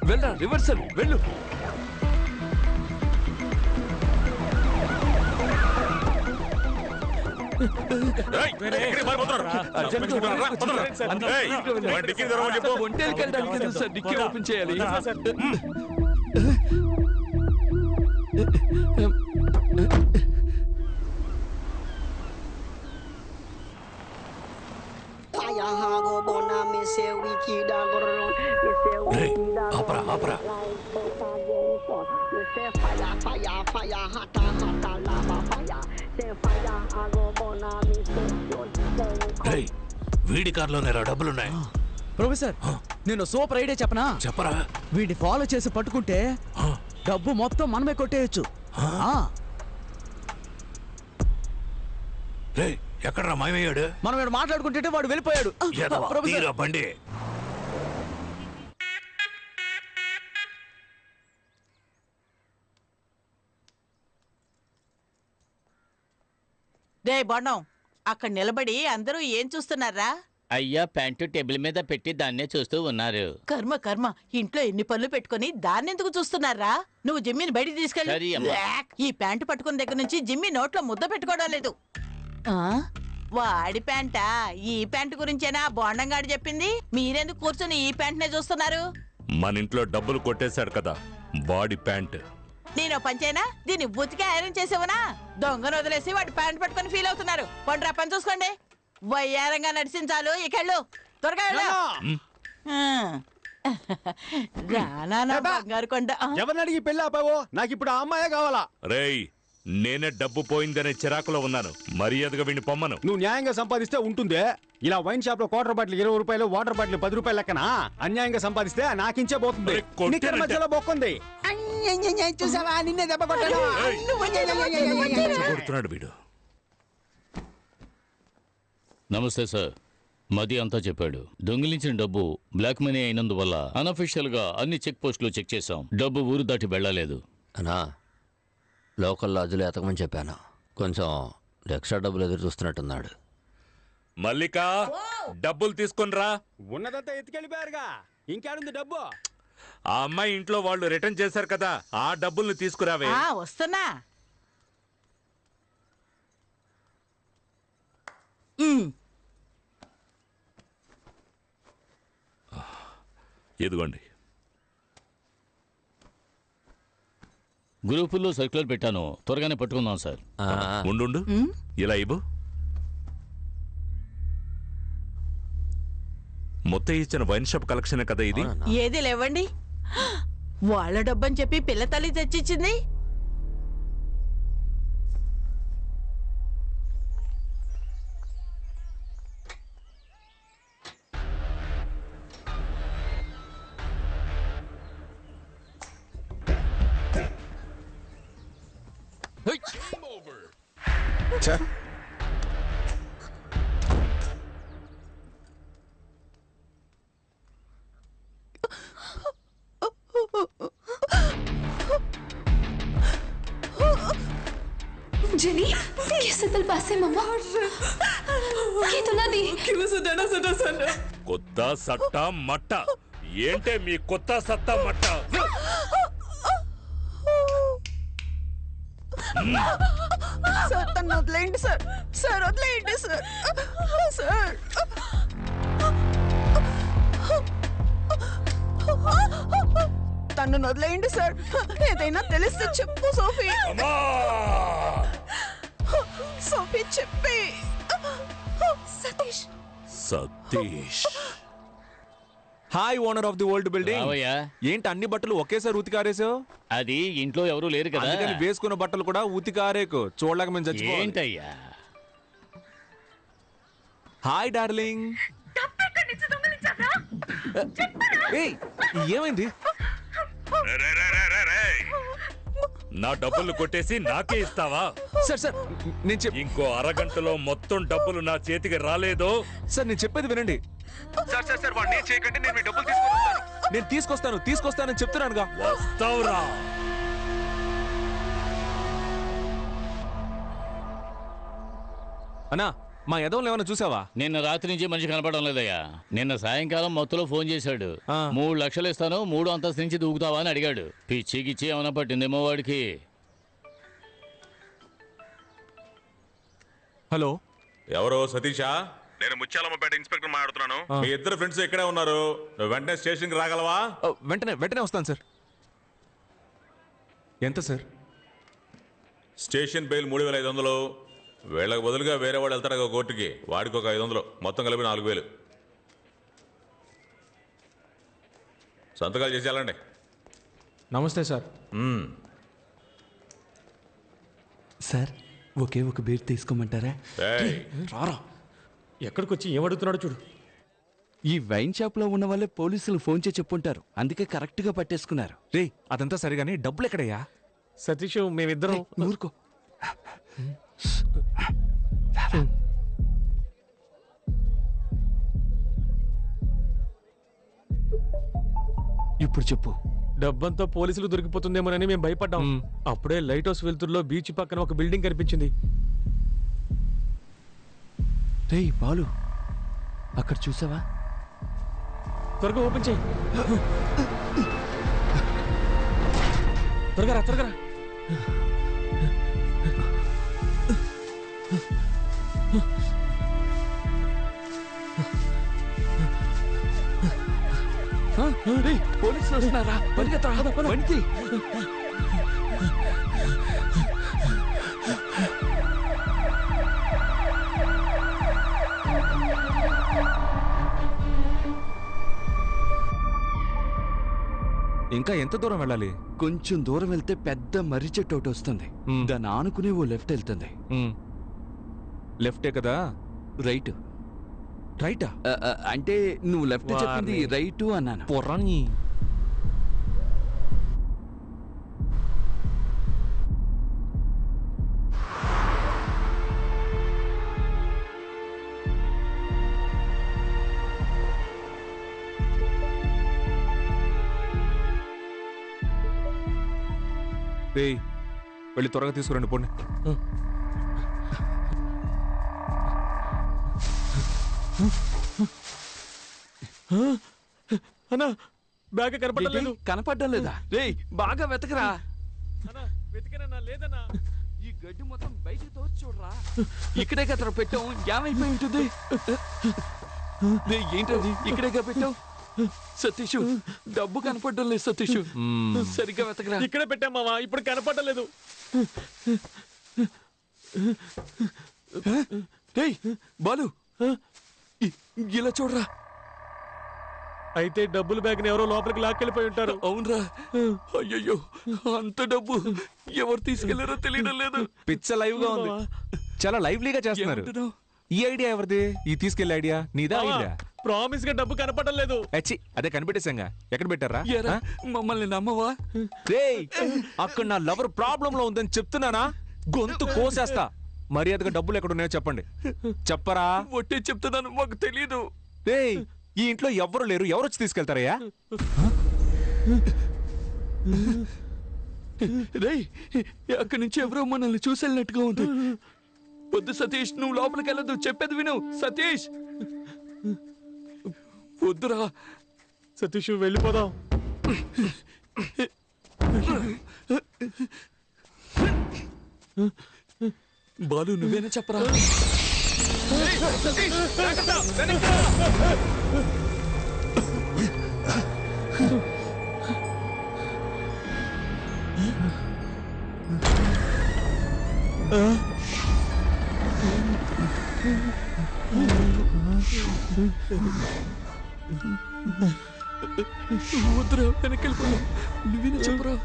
వెళ్ళరా, రివర్సల్ వెళ్ళు. ఒంటేళ్ళకి సార్ డిక్కీ ఓపెన్ చేయాలి. వీడి కార్లోనే డబ్బులున్నాయి. ప్రొఫెసర్ నేను సూపర్ ఐడియా చెప్పనా? చెప్పరా. వీడి ఫాలో చేసి పట్టుకుంటే డబ్బు మొత్తం మనమే కొట్టేయచ్చు. ఎక్కడరా మాయమయ్యాడు? మనం వీడు మాట్లాడుకుంటే వాడు వెళ్ళిపోయాడు. బండి డే బొండం, అక్కడ నిలబడి అందరూ ఏం చూస్తున్నారా? అయ్యా ప్యాంటు టేబుల్ మీద పెట్టి దాన్నే చూస్తూ ఉన్నారు. కర్మ కర్మ, ఇంట్లో ఎన్ని పనులు పెట్టుకుని దాన్నెందుకు చూస్తున్నారా? నువ్వు జిమ్మిని బయటికి సరే తీసుకెళ్ళి. అమ్మా. ఈ ప్యాంటు పట్టుకున్న దగ్గర నుంచి జిమ్మి నోట్లో ముద్ద పెట్టుకోవడం లేదు. వాడి ప్యాంటా? ఈ ప్యాంటు గురించేనా బోండంగాడు చెప్పింది? మీరెందుకు కూర్చొని ఈ ప్యాంట్నే చూస్తున్నారు? మన ఇంట్లో డబ్బులు కొట్టేశాడు కదా బాడీ ప్యాంట్. నేను పంచేనా? దీన్ని ఉతికి ఐరన్ చేసేవనా? దొంగను వదిలేసి వాడి ప్యాంట్ పట్టుకొని ఫీల్ అవుతున్నారు. పండ్రా పని చూసుకోండి. వయ్యారంగా నడిచించాలు ఇకెళ్ళు, త్వరగా వెళ్ళు. రానా బంగారు కొండ. ఎవరిని అడిగి పెళ్ళి ఆపావో? నాకు ఇప్పుడు ఆ అమ్మాయే కావాలా. రేయ్, నేనే డబ్బు పోయిందనే చిరాకులో ఉన్నాను. మర్యాదగా విని పొమ్మను. నువ్వు న్యాయంగా సంపాదిస్తే ఉంటుందే. ఇలా వైన్ షాప్ లో క్వార్టర్ బాటిల్ 20 రూపాయలు, వాటర్ బాటిల్ 10 రూపాయలు లెక్కన అన్యాయంగా సంపాదిస్తే నాకించే పోతుంది. నిక్కర మధ్యలో బొక్కుంది. చూసావా, నిన్నే దెబ్బ కొట్టాడు. కొడుతున్నాడు వీడు. నమస్తే సార్. మది అంతా చెప్పాడు. దొంగిలించిన డబ్బు బ్లాక్ మనీ అయినందువల్ల అనఫిషియల్ గా అన్ని చెక్ పోస్టులు చెక్ చేశాం. డబ్బు ఊరు దాటి వెళ్ళలేదు. అనా లోకల్ లాడ్జ్లో ఎతకమని చెప్పాను. కొంచెం ఎక్స్ట్రా డబ్బులు ఎదురు చూస్తున్నట్టున్నాడు. మల్లిక, డబ్బులు తీసుకునిరా. ఉన్నదంతా ఎత్తుకెళ్ళిపోయారుగా, ఇంకేడుంది డబ్బు? ఆ అమ్మాయి ఇంట్లో వాళ్ళు రిటర్న్ చేశారు కదా, ఆ డబ్బుల్ని తీసుకురావే. వస్తున్నా. ఇదిగోండి. గ్రూపుల్లో సర్క్యులర్ పెట్టాను, త్వరగానే పట్టుకుందాం సార్. ఉండు, ఇలా ఇవ్వు. మొత్తం ఇచ్చిన వైన్ షాప్ కలెక్షన్ కదా ఇది. ఏది లేవండి, వాళ్ళ డబ్బని చెప్పి పిల్ల తల్లి తెచ్చిచ్చింది. जेनी, कैसे दिल पासे मम्मा? ये तो ना दी। क्यों सुना सुना? కొత్త సట్ట మట్ట ఏంటే మీ కొత్త సట్ట మట్ట? సార్ తను వదిలేయండి సార్. సార్ వదిలేయండి సార్. సార్ తను వదిలేయండి సార్. ఏదైనా తెలిస్తే చెప్పు సోఫీ. సోఫీ చెప్పి. Satish. Satish. Hi owner of the old building. రావయ్యా. ఏంటి అన్ని బట్టలు ఒకేసారి ఉతికారేసావు? అది ఇంట్లో ఎవరు లేరు కదా, అందుకని వేసుకున్న బట్టలు కూడా ఉతికారేకు. చూడలేక మేము చచ్చిపోవాలి. ఏంటయ్యా? Hi darling. ఏయ్, ఏమైంది? నా డబ్బులు కొట్టేసి నాకే ఇస్తావా? సార్ సార్ నేను ఇంకో అరగంటలో మొత్తం డబ్బులు నా చేతికి రాలేదో? సార్ నేను చెప్పేది వినండి. సార్ సార్ సార్ వాడిని ఏం చేయకండి, నేను మీ డబ్బులు తీసుకొస్తాను. నేను తీసుకొస్తానని చెప్తున్నానుగా. వస్తావురా? అన్నా, మా యదవులు ఏమైనా చూసావా? నిన్న రాత్రి నుంచి మనిషి కనపడడం లేదయ్యా. నిన్న సాయంకాలం మొత్తంలో ఫోన్ చేశాడు. 3 లక్షలు ఇస్తాను, 3 అంతస్తు నుంచి దూకుతావా అని అడిగాడు. పిచ్చికిచ్చి ఏమైనా పట్టిందేమో వాడికి. హలో ఎవరు సతీషా? నేను ముత్యాలమ్మపేట ఇన్స్పెక్టర్ మాట్లాడుతున్నాను. మీ ఇద్దరు ఫ్రెండ్స్ ఇక్కడే ఉన్నారు. నువ్వు వెంటనే స్టేషన్కి రాగలవా? వెంటనే వస్తాను సార్. ఎంత సార్? Station bail 3500. వీళ్ళకి బదులుగా వేరే వాడు వెళ్తాడు కోర్టుకి, వాడికి ఒక 500, మొత్తం కలిపి 4000. సంతకాలు చేసి వెళ్ళండి. నమస్తే సార్. సార్ ఒకే ఒక బీర్ తీసుకోమంటారా? రారా, ఎక్కడికి వచ్చి ఏమడుగుతున్నాడో చూడు. ఈ వైన్ షాప్ లో ఉన్న వాళ్ళే పోలీసులు ఫోన్ చేసి చెప్పుంటారు, అందుకే కరెక్ట్ గా పట్టేసుకున్నారు. రే అదంతా సరిగాని డబ్బులు ఎక్కడయ్యా? సతీష్ మేమిద్దరం ఊరుకో. ఇప్పుడు చెప్పు. డబ్బంతా పోలీసులు దొరికిపోతుందేమోనని మేము భయపడ్డాం. అప్పుడే లైట్ హౌస్ వెలుతురులో బీచ్ పక్కన ఒక బిల్డింగ్ కనిపించింది. రేయ్ బాలు, అక్కడ చూసావా? త్వరగా ఓపెన్ చేయి. త్వరగా రా. పోలీసులు వస్తున్నారా? పరిగెత్తరా. ఇంకా ఎంత దూరం వెళ్ళాలి? కొంచెం దూరం వెళ్తే పెద్ద మర్రి చెట్టు ఒకటి వస్తుంది. దాన్ని ఆనుకునే ఓ లెఫ్ట్ వెళ్తుంది. లెఫ్టే కదా? రైట్. రైటా? అంటే నువ్వు లెఫ్ట్ చెప్పింది రైట్ అన్నాను. పొర్రాని. రేయ్ వెళ్ళి త్వరగా తీసుకురండి పోండి. అన్నా బ్యాగ్ కనపడలేదు. కనపడడం లేదా? రేయ్ బాగా వెతకరా. వెతికనన్నా లేదన్నా. ఈ గడ్డి మొత్తం బయటికి తోచి చూడరా. ఇక్కడే కదరా పెట్టాం, ఏమైపోయి ఉంటుంది. ఏంటది ఇక్కడేగా పెట్టావు? సతీష్ డబ్బు కనపడడం లేదు. సతీష్ సరిగ్గా వెతకరా. ఇక్కడే పెట్టాం మావా, ఇప్పుడు కనపడడం లేదు. రేయ్ బాలు, ఇలా చూడరా. అయితే డబ్బుల బ్యాగ్ ఎవరో లోపలికి లాక్కెళ్ళిపోయి ఉంటారు. అవునరా. అయ్యయ్యో, అంత డబ్బు ఎవరు తీసుకెళ్లారో తెలియడం లేదు. పిచ్చ లైవ్ గా ఉంది, చాలా లైవ్లీగా చేస్తున్నారు. ఈ ఐడియా ఎవరిది? ఈ తీసుకెళ్లే ఐడియా నీదా? ఐడియా ప్రామిస్ గా డబ్బు కనపడడం లేదు. అదే కనిపెట్టేసాంగా. ఎక్కడ పెట్టారా? మమ్మల్ని నమ్మవా? రేయ్ అక్కడ నా లవర్ ప్రాబ్లం లో ఉందని చెప్తున్నానా? గొంతు కోసేస్తా. మర్యాదగా డబ్బులు ఎక్కడ ఉన్నాయో చెప్పండి. చెప్పరా? ఒట్టే చెప్తున్నాను, మాకు తెలీదు. రేయ్ ఈ ఇంట్లో ఎవ్వరు లేరు, ఎవరు వచ్చి తీసుకెళ్తారయ్యా? రేయ్ అక్కడి నుంచి ఎవరో మనల్ని చూసెళ్ళినట్టుగా ఉంది. వద్దు సతీష్, నువ్వు లోపలికి వెళ్ళదు, చెప్పేది విను. సతీష్ వద్దురా. సతీష్ వెళ్ళిపోదాం. బాలు నువ్వేనా చెప్పరా? వద్దురా, వెనక్కి వెళ్ళిపోయా. నువ్వేనా చెప్పరా?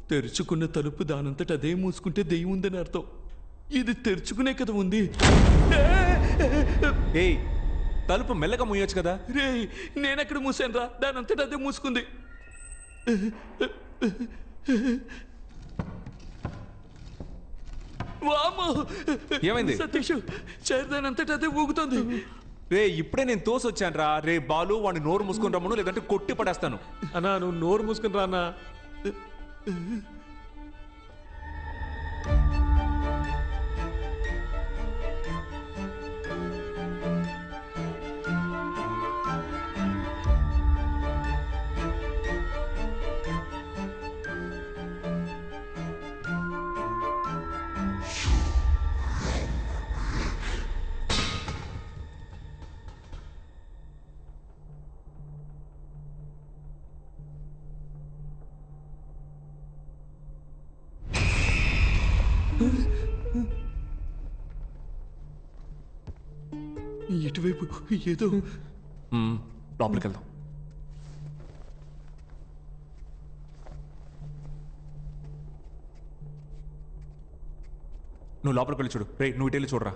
తెరుచుకున్న తలుపు దానంతట అదే మూసుకుంటే దెయ్యం ఉందని అర్థం. ఇది తెరుచుకునే కదా ఉంది. ఏయ్ తలుపు మెల్లగా మూయొచ్చు కదా. రే నేనెక్కడ మూసాను రా, దానంతట అదే మూసుకుంది. ఏమైంది? సతీష్ చైర్ దానంతట అదే ఊగుతుంది. రే ఇప్పుడే నేను తోసొచ్చాను రా. రే బాలు వాడిని నోరు మూసుకుని రమ్మను, లేదంటే కొట్టి పడేస్తాను. అన్నా నువ్వు నోరు మూసుకుని రా అన్నా. ఇటువైపు ఏదో లోపలికి వెళ్దాం. నువ్వు లోపలికి వెళ్ళి చూడు. రే నువ్వు ఇటు వెళ్ళి చూడరా.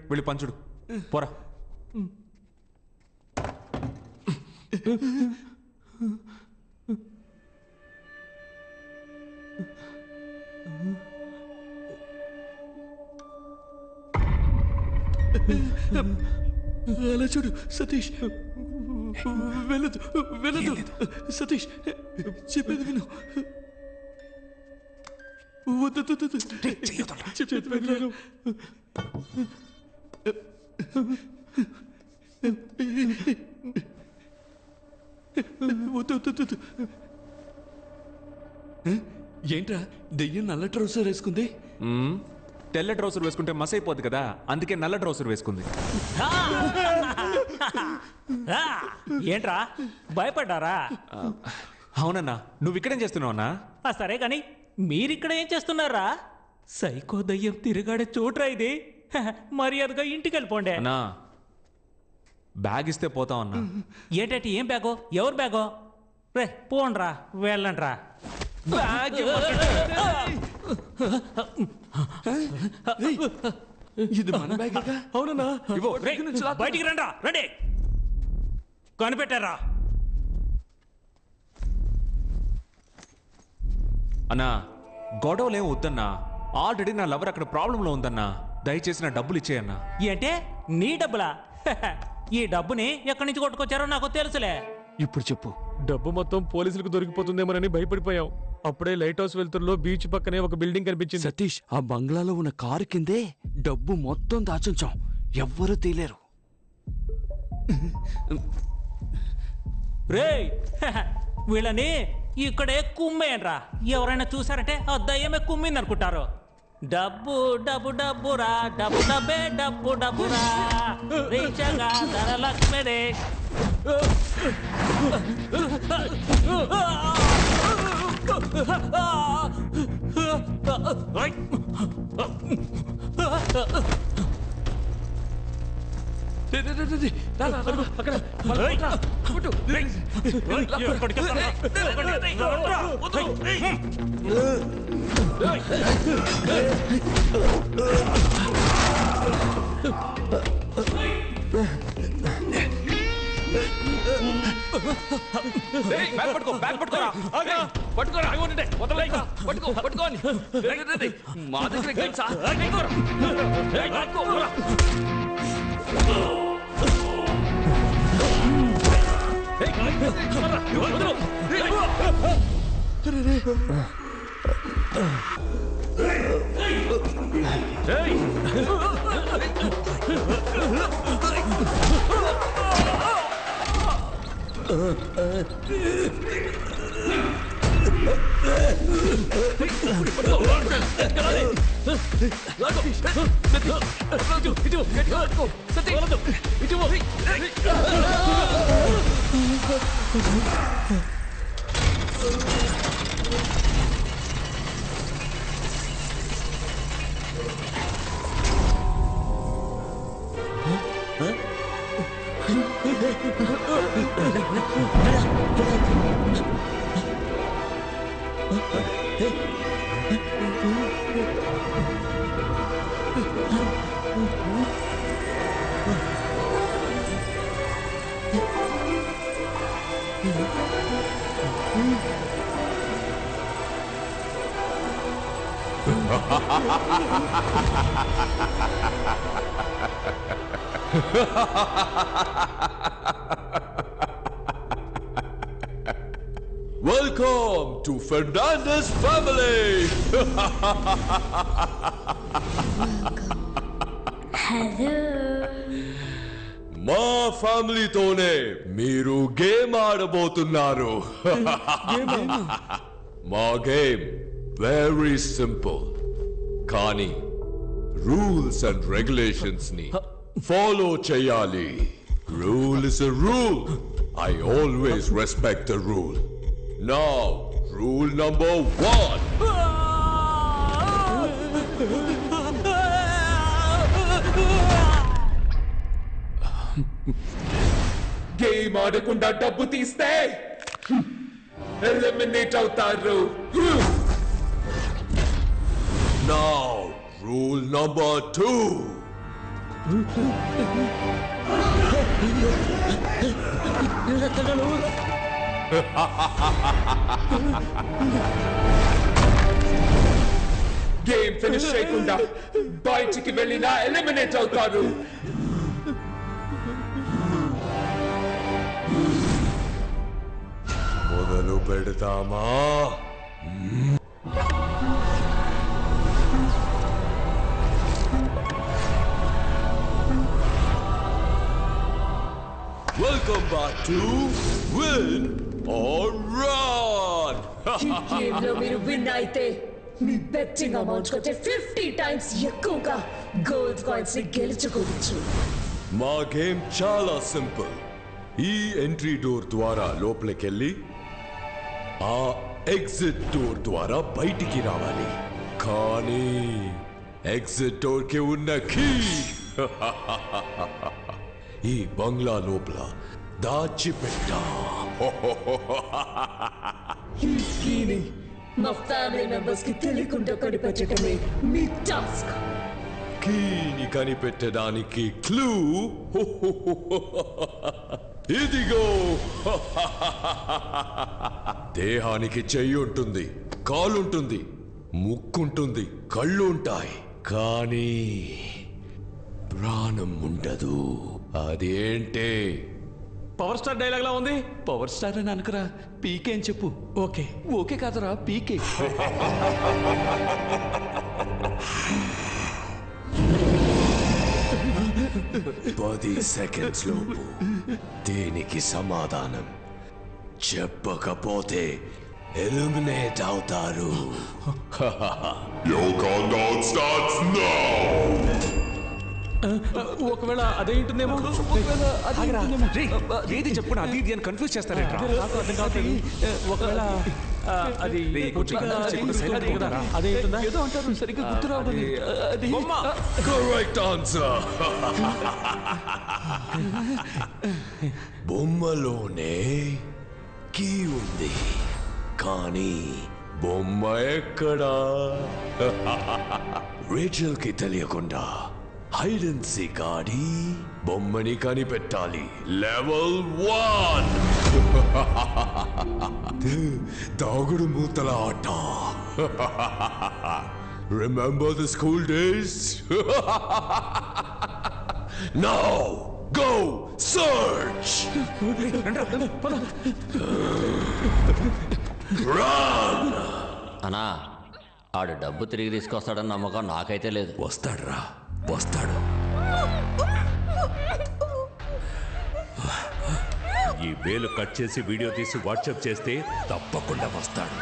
వెళ్ళి పంచుడు పోరా. అలా చూడు సతీష్, వెళ్ళదు వెళ్ళదు సతీష్, చెప్పేది విను. వద్దు చెప్పేది విను. వద్దు. ఏంట్రా దెయ్యం నల్ల ట్రౌసర్ వేసుకుంది? తెల్ల ట్రౌసర్ వేసుకుంటే మస్ అయిపోద్ది కదా, అందుకే నల్ల ట్రౌసర్ వేసుకుంది. ఏంట్రా భయపడ్డారా? అవునన్నా. నువ్వు ఇక్కడేం చేస్తున్నావు అన్నా? సరే కానీ మీరిక్కడ ఏం చేస్తున్నారా? సైకో దయ్యం తిరగాడే చోట్రా ఇది. మర్యాదగా ఇంటికి వెళ్ళిపోండి. అన్నా బ్యాగ్ ఇస్తే పోతాం అన్నా. ఏంటంటే ఏం బ్యాగో? ఎవరు బ్యాగో? రే పోండ్రా, వెళ్ళండ్రా. ఇది మన బ్యాగ్. అవునన్నా, బయటికి రండ్రా, రండి. కనిపెట్టారా? అన్నా గొడవలేం వద్దన్నా. ఆల్రెడీ నా లవర్ అక్కడ ప్రాబ్లంలో ఉందన్నా. దయచేసి నా డబ్బులు ఇచ్చేయన్నా. ఏంటే నీ డబ్బులా? ఈ డబ్బుని ఎక్కడి నుంచి కొట్టుకొచ్చారో నాకు తెలుసులే. ఇప్పుడు చెప్పు. డబ్బు మొత్తం పోలీసులకు దొరికిపోతుందేమోనని భయపడిపోయాం. అప్పుడే లైట్ హౌస్ వెళ్తుల్లో బీచ్ పక్కనే ఒక బిల్డింగ్ కనిపించింది. సతీష్, ఆ బంగ్లాలో ఉన్న కారు కిందే డబ్బు మొత్తం దాచుంచాం. ఎవ్వరూ తీలేరు. రేయ్ వీళ్ళని ఇక్కడే కుమ్మేయండ్రా. ఎవరైనా చూసారంటే ఆ దయ్యమే కుమ్మింది అనుకుంటారు. డబ్బు డబ్బు డబ్బురా, డబ్బు డబ్బే డబ్బు డబ్బురా, రీచగా ధనలక్ష్మిదే. పట్టుకోని మా దగ్గర Welcome to Fernandez family. Hello మా ఫ్యామిలీతోనే మీరు గేమ్ ఆడబోతున్నారు. మా గేమ్ వెరీ సింపుల్, కానీ రూల్స్ అండ్ రెగ్యులేషన్స్ ని ఫాలో చేయాలి. Rule is a rule. I always respect the rule. Now, rule number 1. Game ఆడకుండా డబ్బు తీస్తే ఎలిమినేట్ అవుతారు. Now, rule number 2. Game finish చేయకుండా బయటికి వెళ్ళినా ఎలిమినేట్ అవుతారు. మొదలు పెడతామా? Welcome back to Win or Run. ఈ గేమ్ లో మీరు విన్ అయితే మీ బెట్టింగ్ అమౌంట్ కంటే 50 టైమ్స్ ఎక్కువగా గోల్డ్ కాయిన్స్ ని గెలుచుకోవచ్చు. మా గేమ్ చాలా సింపుల్. ఈ ఎంట్రీ డోర్ ద్వారా లోపలికెళ్ళి ఆ ఎగ్జిట్ డోర్ ద్వారా బయటికి రావాలి. కానీ ఎగ్జిట్ డోర్ కి ఉన్న కీ ఈ బంగ్లా లోపల దాచిపెట్టా. ఈ కీని మా ఫ్యామిలీ మెంబర్స్ కి తెలియకుండా కనిపెట్టడమే మీ టాస్క్. కీని కనిపెట్టడానికి క్లూ ఇదిగో. దేహానికి చెయ్యి ఉంటుంది, కాలుంటుంది, ముక్కుంటుంది, కళ్ళు ఉంటాయి, కానీ ప్రాణం ఉండదు. అదేంటే? పవర్ స్టార్ డైలాగ్ లా ఉంది. పవర్ స్టార్ అని అనుకురా, పీకే అని చెప్పు. ఓకే ఓకే కాదురా, పీకే. 10 సెకండ్స్ లోపు దీనికి సమాధానం చెప్పకపోతే ఎలిమినేట్ అవుతారు. Your countdown starts now. ఒకవేళ అదేంటుందేమో. ఏది చెప్పు, అది ఇది అని కన్ఫ్యూజ్ చేస్తారేంట్రా? ఒకవేళ అది అదేంటుందా? ఏదో అంటారు, సరిగ్గా గుర్తు రావడం. Correct answer. బొమ్మలోనే కీ ఉంది, కానీ బొమ్మ ఎక్కడా? రేచల్ కి తెలియకుండా హైడ్ అండ్ సీక్ ఆడి బొమ్మని కనిపెట్టాలి. లెవెల్ 1 దాగుడు మూతల ఆట. Remember the school days? Now go search. Run. అన్నా, ఆడు డబ్బు తిరిగి తీసుకొస్తాడని నమ్మకం నాకైతే లేదు. వస్తాడురా, వస్తాడు. ఈ వేలు కట్ చేసి వీడియో తీసి వాట్సాప్ చేస్తే తప్పకుండా వస్తాడు.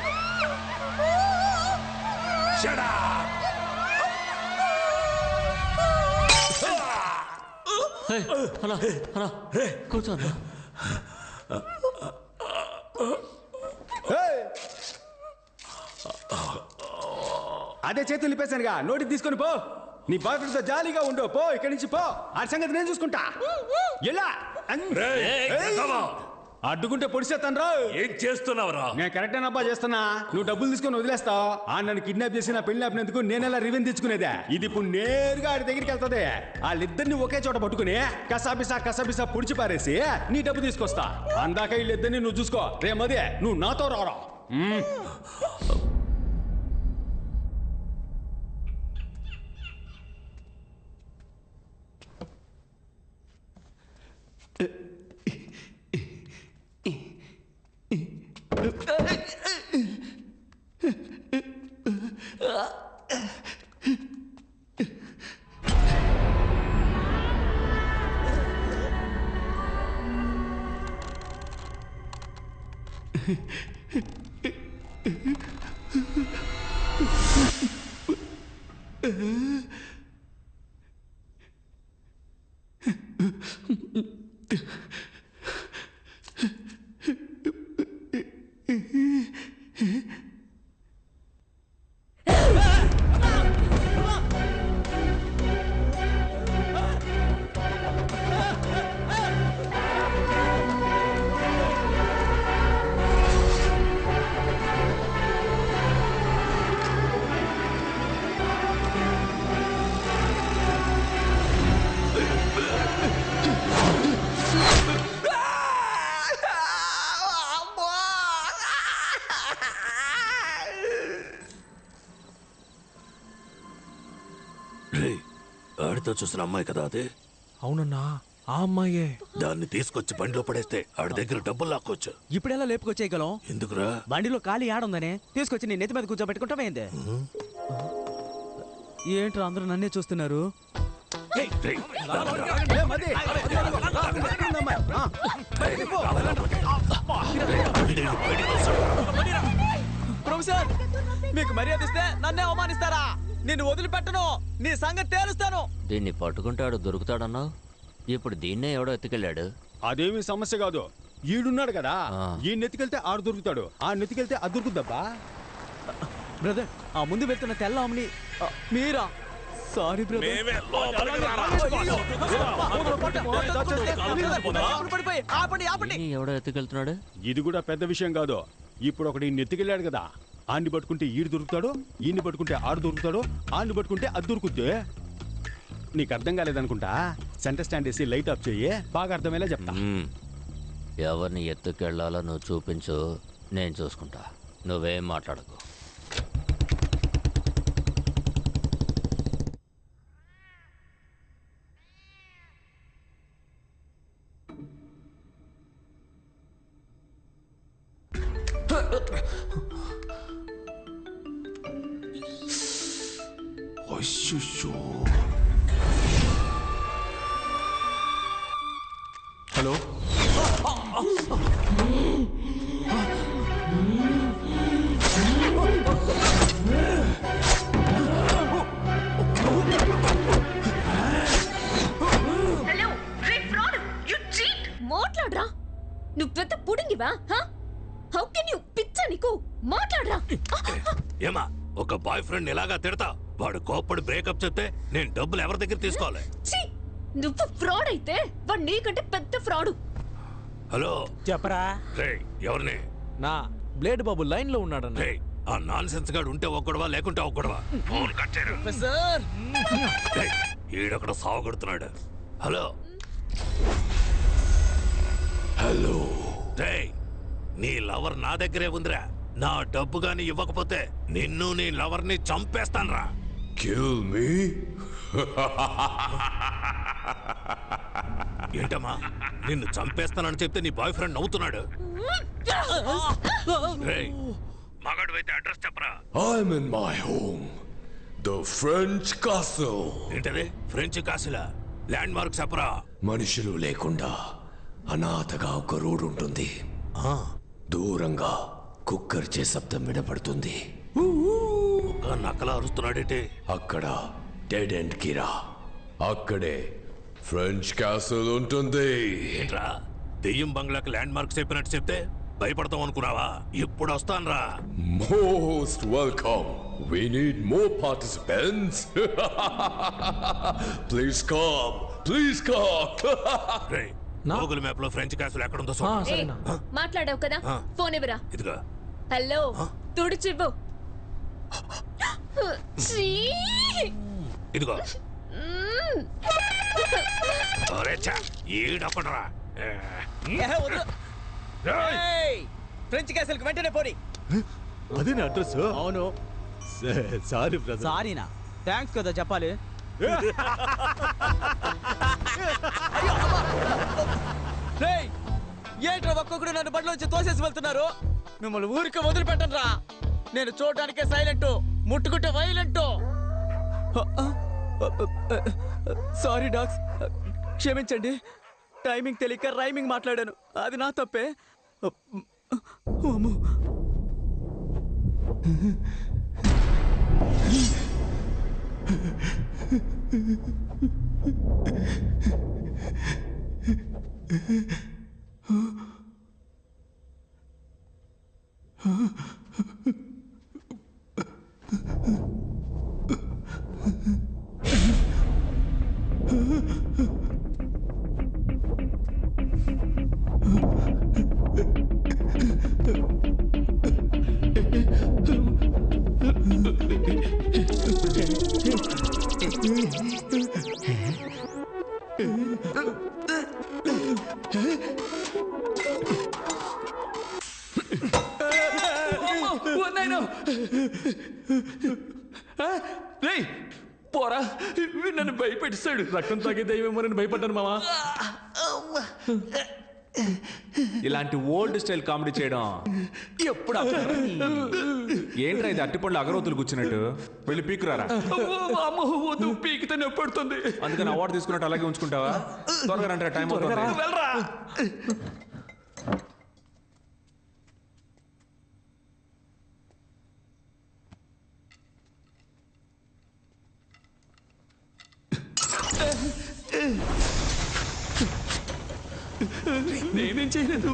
కూర్చోన్నా. అదే చేతులు నింపేశానుగా, నోటికి తీసుకొని పో. నీ బాయ్ ఫ్రెండ్స్ తో జాలీగా ఉండు. పో ఇక్కడి నుంచి పో. ఆ సంగతి నేను చూసుకుంటా. ఎలా అడ్డుకుంటే పొడిసేస్తాను రా. ఏం చేస్తున్నావురా? నేను కరెక్ట్ అబ్బా చేస్తున్నా. నువ్వు డబ్బులు తీసుకొని వదిలేస్తావు. ఆ నన్ను కిడ్నాప్ చేసి నా పెళ్లి ఆపినందుకు నేనెలా రివెంజ్ తెచ్చుకునేదే. ఇది ఇప్పుడు నేరుగా ఆడి దగ్గరికి వెళ్తుంది. వాళ్ళిద్దరిని ఒకే చోట పట్టుకుని కసాబిసా పొడిచి పారేసి నీ డబ్బు తీసుకొస్తా. అందాక వీళ్ళిద్దరిని నువ్వు చూసుకో. రేమదే నువ్వు నాతో రారా. ఆడితో చూసిన అమ్మాయి కదా అదే? అవునన్నా, ఆ అమ్మాయే. దాన్ని తీసుకొచ్చి బండిలో పడేస్తే ఆడి దగ్గర డబ్బులు లాక్కోవచ్చు. ఇప్పుడు ఎలా లేపుకొచ్చేయగలం? ఎందుకురా? బండిలో ఖాళీ ఆడుందనే తీసుకొచ్చి నీ నెత్తి మీద కూర్చోబెట్టుకుంటావేంది? ఏంట్రా అందరూ నన్నే చూస్తున్నారు? ప్రొఫెసర్, మీకు మర్యాద ఇస్తే నన్నే అవమానిస్తారా? నిన్ను వదిలిపెట్టను, నీ సంగతి తేలుస్తాను. దీన్ని పట్టుకుంటాడు దొరుకుతాడన్నావు, ఇప్పుడు దీన్నే ఎవడో ఎత్తుకెళ్ళాడు. అదేమి సమస్య కాదు, ఈడున్నాడు కదా, ఈ నెత్తికెళ్తే ఆడు దొరుకుతాడు, ఆ నెత్తికెళ్తే అది దొరుకుద్దబ్బా. బ్రదర్, ఆ ముందు వెళ్తున్న తెల్ల అమ్మని మీరా? Sorry brother. ఎవడో ఎత్తుకెళ్తున్నాడు? ఇది కూడా పెద్ద విషయం కాదు. ఇప్పుడు ఒకటి నెత్తికెళ్ళాడు కదా, ఆడిని పట్టుకుంటే ఈడు దొరుకుతాడు, ఈయన్ని పట్టుకుంటే ఆడు దొరుకుతాడు, ఆడిని పట్టుకుంటే అది దొరుకుద్ది. నీకు అర్థం కాలేదనుకుంటా, సెంటర్ స్టాండ్ వేసి లైట్ ఆఫ్ చెయ్యి, బాగా అర్థమయ్యేలా చెప్తా. ఎవరిని ఎత్తుకెళ్లాలో నువ్వు చూపించు, నేను చూసుకుంటా. నువ్వేం మాట్లాడకు. హలో, మాట్లాడరా, నువ్వు పెద్ద పుడింగివా? How can you? పిచ్చ నీకు, మాట్లాడరా. ఏమా, ఒక బాయ్ ఫ్రెండ్ ఎలాగా తిడతా? వాడు కోప్పడి బ్రేకప్ చెప్తే నేను డబ్బులు ఎవరి దగ్గర తీసుకోవాలి? నువ్వు ఫ్రాడ్ అయితే వాడు నీకంటే పెద్ద ఫ్రాడు. హలో, చెప్పరా. ఎవరిని? నా బ్లేడ్ బాబు లైన్ లో ఉన్నాడన్న. ఆ నాన్ సెన్స్ గాడు ఉంటే ఒక్కడవా, లేకుంటే ఒక్కడవా? ఫోన్ కట్ చేయరు. ఈడొకడు సావగొడుతున్నాడు. హలో హలో, నీ లవర్ నా దగ్గరే ఉందిరా. నా డబ్బు గాని ఇవ్వకపోతే నిన్ను నీ లవర్ ని చంపేస్తాన్రా. Kill me? ఏంటమ్మా, నిన్ను చంపేస్తానని చెప్తే నీ బాయ్ ఫ్రెండ్ నవ్వుతున్నాడు. మగాడు అయితే అడ్రస్ చెప్పరా. I'm in my home, the French castle. ఏంటది? ఫ్రెంచ్ కాసిలా? ల్యాండ్ మార్క్ చెప్పరా. మనుషులు లేకుండా అనాథగా ఒక రోడ్ ఉంటుంది. దూరంగా కుక్కర్చే శబ్దం వినపడుతుంది. నక్కలా అరుస్తున్నాడేంటి? అక్కడ డెడ్ ఎండ్ కిరా, అక్కడే ఫ్రెంచ్ క్యాసిల్ ఉంటుంది. ఏంట్రా, దెయ్యం బంగ్లాకి ల్యాండ్ మార్క్ చెప్పినట్టు చెప్తే భయపడతాం అనుకున్నావా? ఇప్పుడు వస్తాన్రా. Most welcome. We need more participants. Please come. Please come. Google map లో ఫ్రెంచ్ క్యాసిల్ ఎక్కడుందో మాట్లాడావు కదా, ఫోన్ ఇవ్వరా. ఇదిగో. హలో, తుడిచివ్వు. ఇదిగో. ఈడొకడరా. ఫ్రెంచ్ క్యాసిల్ కి వెంటనే పోనీ. అదే నా అడ్రస్. అవును. Sorry brother. సారీనా? థ్యాంక్స్ కదా చెప్పాలి. ఏంట్రా ఒక్కొక్కడు నన్ను బండిలోంచి తోసేసి వెళ్తున్నారు? మిమ్మల్ని ఊరికి వదిలిపెట్టను రా. నేను చూడడానికే సైలెంట్, ముట్టుకుంటే వైలెంట్. సారీ డాక్స్, క్షమించండి. టైమింగ్ తెలియక రైమింగ్ మాట్లాడాను, అది నా తప్పే. పోరా నన్ను భయపెట్టిస్తాడు. రక్తం తాగే దయ్యమేమో నేను భయపడ్డాను మావా. ఇలాంటి ఓల్డ్ స్టైల్ కామెడీ చేయడం ఎప్పుడు ఏంట్రా ఇది అట్టిపళ్ళు అగరవతులు కూర్చున్నట్టు వెళ్ళి పీకురారా. పీకితే నొప్పడుతుంది. అందుకని అవార్డు తీసుకున్నట్టు అలాగే ఉంచుకుంటావా? త్వరగా రండి, టైం వెళ్ళరా. నేనేం చేయలేదు.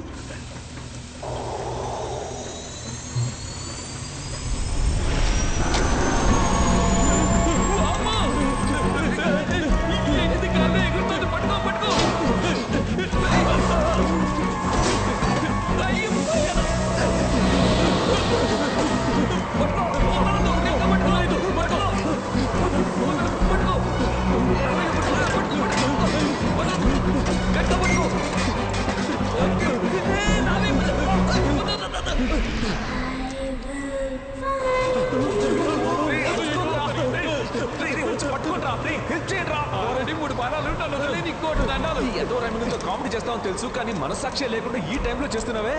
కామెడీ చేస్తామని తెలుసు, కానీ మనసాక్షి లేకుండా ఈ టైంలో చేస్తున్నావే.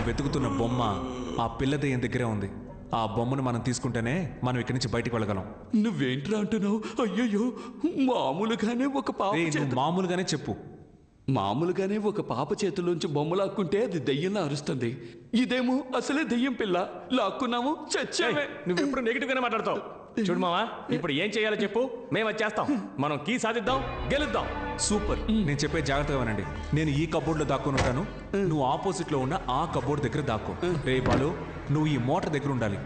వెతుకుతున్న బొమ్మ ఆ పిల్ల దెయ్యం దగ్గరే ఉంది. ఆ బొమ్మను మనం తీసుకుంటేనే మనం ఇక్కడి నుంచి బయటికి వెళ్ళగలం. నువ్వేంట్రా అంటున్నావు? అయ్యయ్యో, మామూలుగానే ఒక పాప మామూలుగానే చెప్పు. మామూలుగానే ఒక పాప చేతుల్లోంచి బొమ్మ లాక్కుంటే అది దెయ్యంలా అరుస్తుంది. ఇదేమో అసలే దెయ్యం పిల్ల, లాక్కున్నాము చచ్చామే. నువ్వు ఎప్పుడు నెగిటివ్ గానే మాట్లాడతావు. చూడు మావా, ఇప్పుడు ఏం చేయాలో చెప్పు, మేము అది చేస్తాం. మనం కీ సాధిద్దాం, గెలుద్దాం. సూపర్. నేను చెప్పే జాగ్రత్తగా వినండి. నేను ఈ కబోర్డ్ లో దాక్కుని ఉంటాను, నువ్వు ఆపోజిట్ లో ఉన్న ఆ కబోర్డ్ దగ్గర దాక్కో. రే బాలు, నువ్వు ఈ మోటార్ దగ్గర ఉండాలి.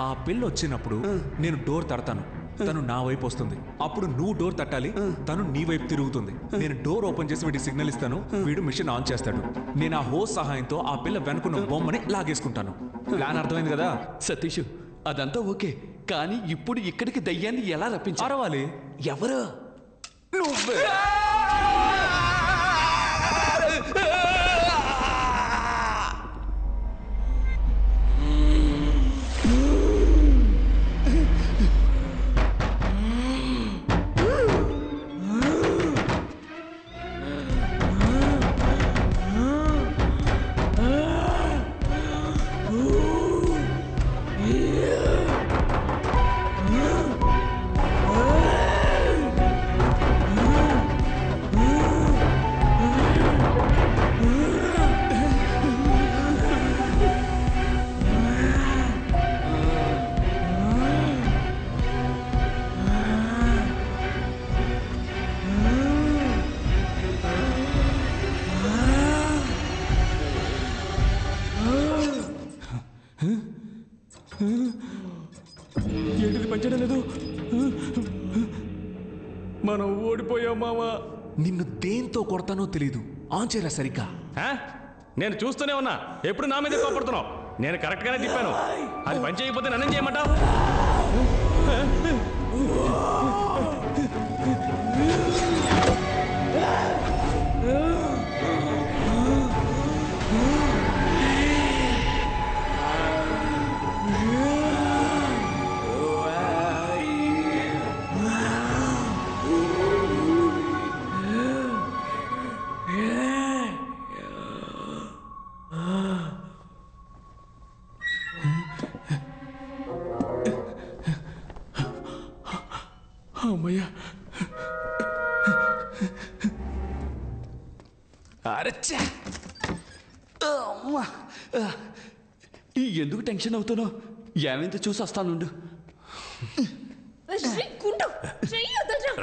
ఆ పిల్ల వచ్చినప్పుడు నేను డోర్ తడతాను, తను నా వైపు వస్తుంది. అప్పుడు నువ్వు డోర్ తట్టాలి, తను నీ వైపు తిరుగుతుంది. నేను డోర్ ఓపెన్ చేసి వీడికి సిగ్నల్ ఇస్తాను, వీడు మిషన్ ఆన్ చేస్తాడు. నేను ఆ హోస్ సహాయంతో ఆ పిల్ల వెనుకున్న బొమ్మని లాగేసుకుంటాను. ప్లాన్ అర్థమైంది కదా సతీష్? అదంతా ఓకే, కానీ ఇప్పుడు ఇక్కడికి దయ్యాన్ని ఎలా రప్పించాలి? ఎవరు? నువ్వే. మామా. నిన్ను దేంతో కొడతానో తెలీదు. ఆన్ చేయరా సరిగ్గా. నేను చూస్తూనే ఉన్నా, ఎప్పుడు నా మీద కోపడుతున్నావు. నేను కరెక్ట్ గానే తిప్పాను. అది పని చేయకపోతే నన్ను చేయమంటావు? అమ్మయ్యా. అరచ్చా. ఎందుకు టెన్షన్ అవుతున్నావు? ఏమైందో చూసి వస్తానుండు.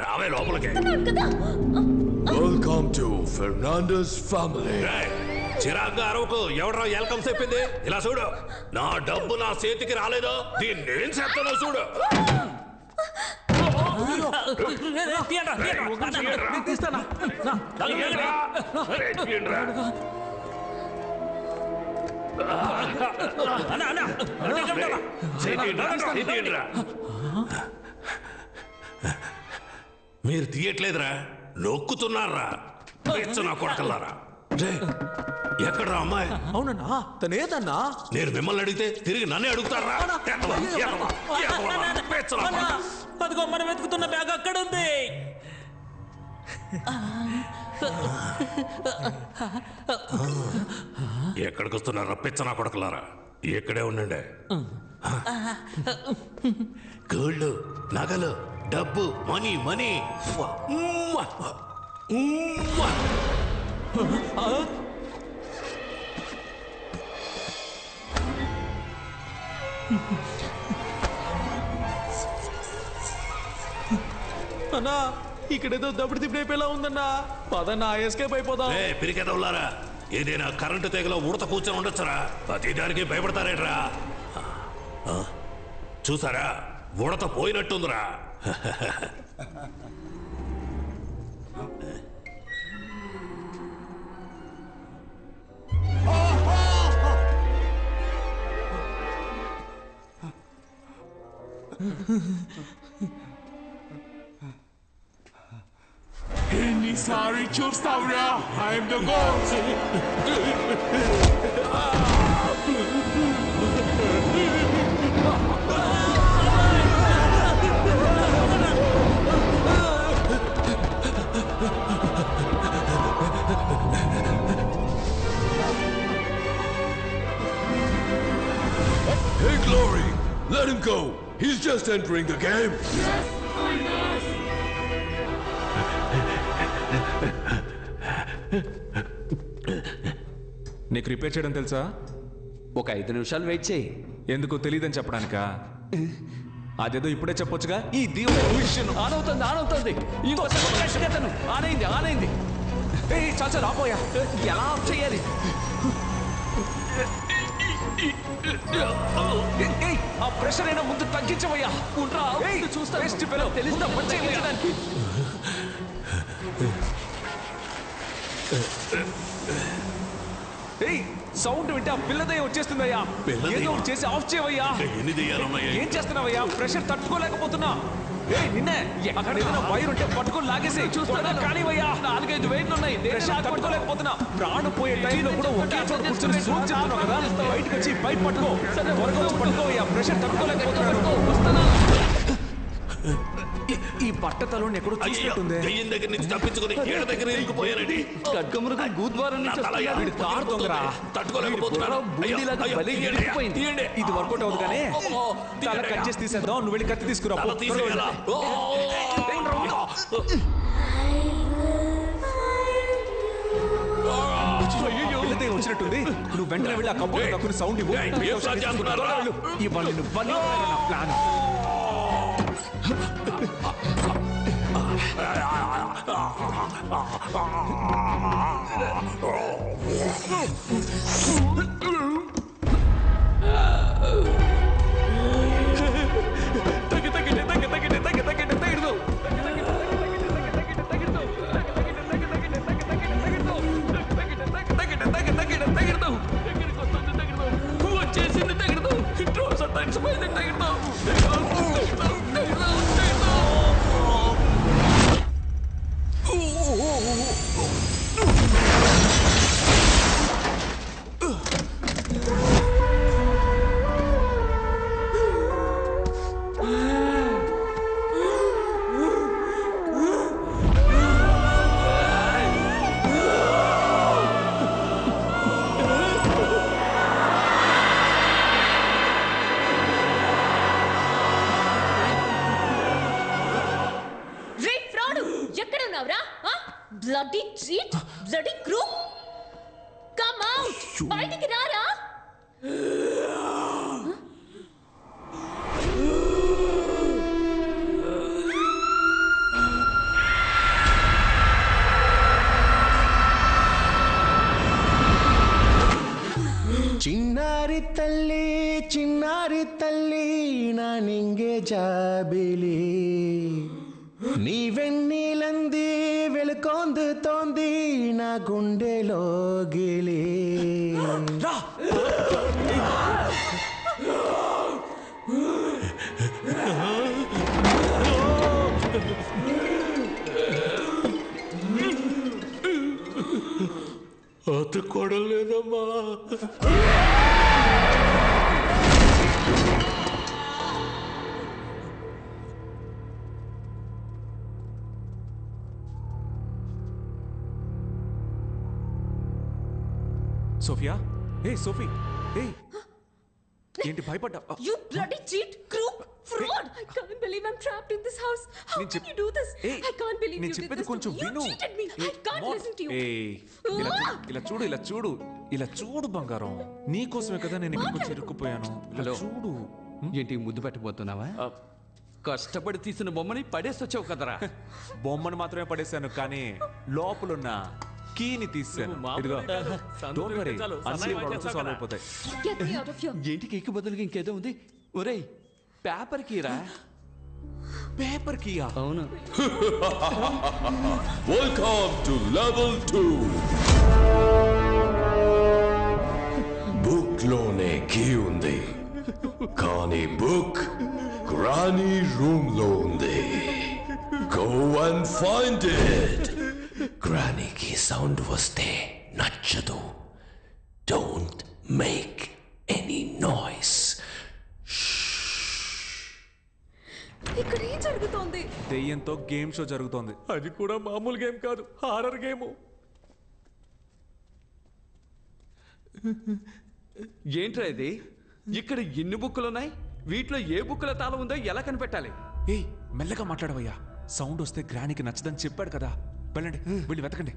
రావే లోపలికి. Welcome to Fernandes family. చిరాగ్గా అరవకు. ఎవడరా వెల్కమ్ చెప్పింది? ఇలా చూడు, నా డబ్బు నా చేతికి రాలేదు, దీన్ని నేను చేస్తానో చూడు. మీరు తీయట్లేదురా, నొక్కుతున్నారా? నా కొడకల్లారా. ఎక్కడ్రా అమ్మాయి? అవునన్నా, తనేదన్నా? నేను మిమ్మల్ని అడిగితే తిరిగి నన్నే అడుగుతారా? అదిగో మనం వెతుకుతున్న బ్యాగ్ అక్కడ ఉంది. ఎక్కడికి వస్తున్నారా పిచ్చనా కొడకలారా? ఎక్కడే ఉండండి. గోల్డ్, నగలు, డబ్బు, మనీ మనీ. అన్నా, ఇక్కడేదో దప్పుడు తిప్పిపోయేలా ఉందన్నా. పదన్నా, ఎస్కేప్ అయిపోదాం. పిరికెదవులారా, ఏదైనా కరెంటు తెగలో ఉడత కూర్చొని ఉండొచ్చురా. ప్రతి దానికి భయపడతారేట్రా? చూసారా, ఉడత పోయినట్టుందిరా. ఎన్నిసారి చూస్తావురా? I'm the god. Hey, Glory! Let him go! He's just entering the game! Yes, I know! నీకు రిపేర్ చేయడం తెలుసా? ఒక 5 నిమిషాలు వెయిట్ చేయి. ఎందుకు తెలియదని చెప్పడానికా? అదేదో ఇప్పుడే చెప్పొచ్చుగా. ఈ దీవెన ఆనవుతుంది. ఇంకొకసారి ఆనైంది. చాలు రాపోయా. ఎలా ఆఫ్ చేయాలి? ఆ ప్రెషర్ అయినా ముందు తగ్గించవయ్యా. చూస్తా తెలిసిన మంచి. సౌండ్ వింటే ఆ పిల్లదయ్య వచ్చేస్తుందయ్యా. ఏదో చేసి ఆఫ్ చేయవయ్యా. ఏం చేస్తున్నావయ్యా? ప్రెషర్ తట్టుకోలేకపోతున్నా. నిన్నే అక్కడ ఏదైనా వైర్ ఉంటే పట్టుకొని లాగేసి చూస్తున్నా. కానివయ్యా, 4-5 వైర్లు ఉన్నాయి. ప్రెషర్ తట్టుకోలేకపోతున్నా. ప్రాణం పోయే టైంలో కూడా ఒకే చోట కూర్చొని సూట్ చేస్తున్నావు కదా. బయటకు వచ్చి బయట పట్టుకో. త్వరగా వచ్చి పట్టుకోవయ్యా. ప్రెషర్ తట్టుకోలేకపోతున్నాను. ఈ బట్టతలో ఎక్కడో చూసినట్టుంది. దయ్యం దగ్గర నుంచి తప్పించుకుని ఏడ దగ్గర ఇరుక్కుపోయానండి. ఖడ్గమృగం గూద్వారం కారు దొంగరా. తట్టుకోలేకపోతున్నాను. ఇది వర్కౌట్ అవుతుంది కానీ తల కట్ చేసి తీసేద్దాం. నువ్వు వెళ్ళి కత్తి తీసుకురా. పిల్లదే వచ్చినట్టుంది. నువ్వు వెంటనే వెళ్ళి ఆ కబోర్డ్ దక్కుని సౌండ్ ఇవ్వు. ఇవ్వాలి నా ప్లాన్. బయటికి రారా. చిన్నారి తల్లి నా నింగే జాబిలి నీ వెన్నీలంది వెలుకొందు తోంది నా గుండెలో గిలి అతుకోడలేదమ్మా. సోఫియా ఏ సోఫీ ఏ ఏంటి భయపడ్డా? You bloody cheat, crook, fraud! I can't believe I'm trapped in this house. How can you do this? I can't believe you did this to me. You cheated me. I can't listen to you. ఇలా చూడు బంగారం, నీకోసమే కదా నేను ఇక్కడికి వచ్చి ఇరుక్కుపోయాను. ఇలా చూడు. ఏంటి ముద్దు పెట్టబోతున్నావా? కష్టపడి తీసిన బొమ్మని పడేసి వచ్చావు కదరా. బొమ్మను మాత్రమే పడేశాను, కానీ లోపలున్న కీని తీసాను. ఇదిగో, డోంట్ వరీ, అన్ని ప్రాబ్లమ్స్ సాల్వ్ అయిపోతాయి. Get me out of here. ఏంటి కేక్ బదులుగా ఇంకేదో ఉంది? ఒరేయ్, పేపర్ కీరా. Paper Kia? అవును. Welcome to level 2. బుక్ లోనే కీ ఉంది, కానీ బుక్ గ్రానీ రూమ్ లో ఉంది. Go and find it. గ్రానీకి సౌండ్ వస్తే నచ్చదు. Don't make any noise. ఇక్కడ ఏం జరుగుతోంది? దెయ్యంతో గేమ్ షో జరుగుతోంది. అది కూడా మామూలు గేమ్ కాదు, హారర్ గేమ్. ఏంట్రా ఇది? ఇక్కడ ఎన్ని బుక్కులు ఉన్నాయి? వీటిలో ఏ బుక్కుల తాళం ఉందో ఎలా కనిపెట్టాలి? ఏయ్, మెల్లగా మాట్లాడవయ్యా. సౌండ్ వస్తే గ్రానీకి నచ్చదని చెప్పాడు కదా. వెళ్ళండి, వెళ్ళి వెతకండి.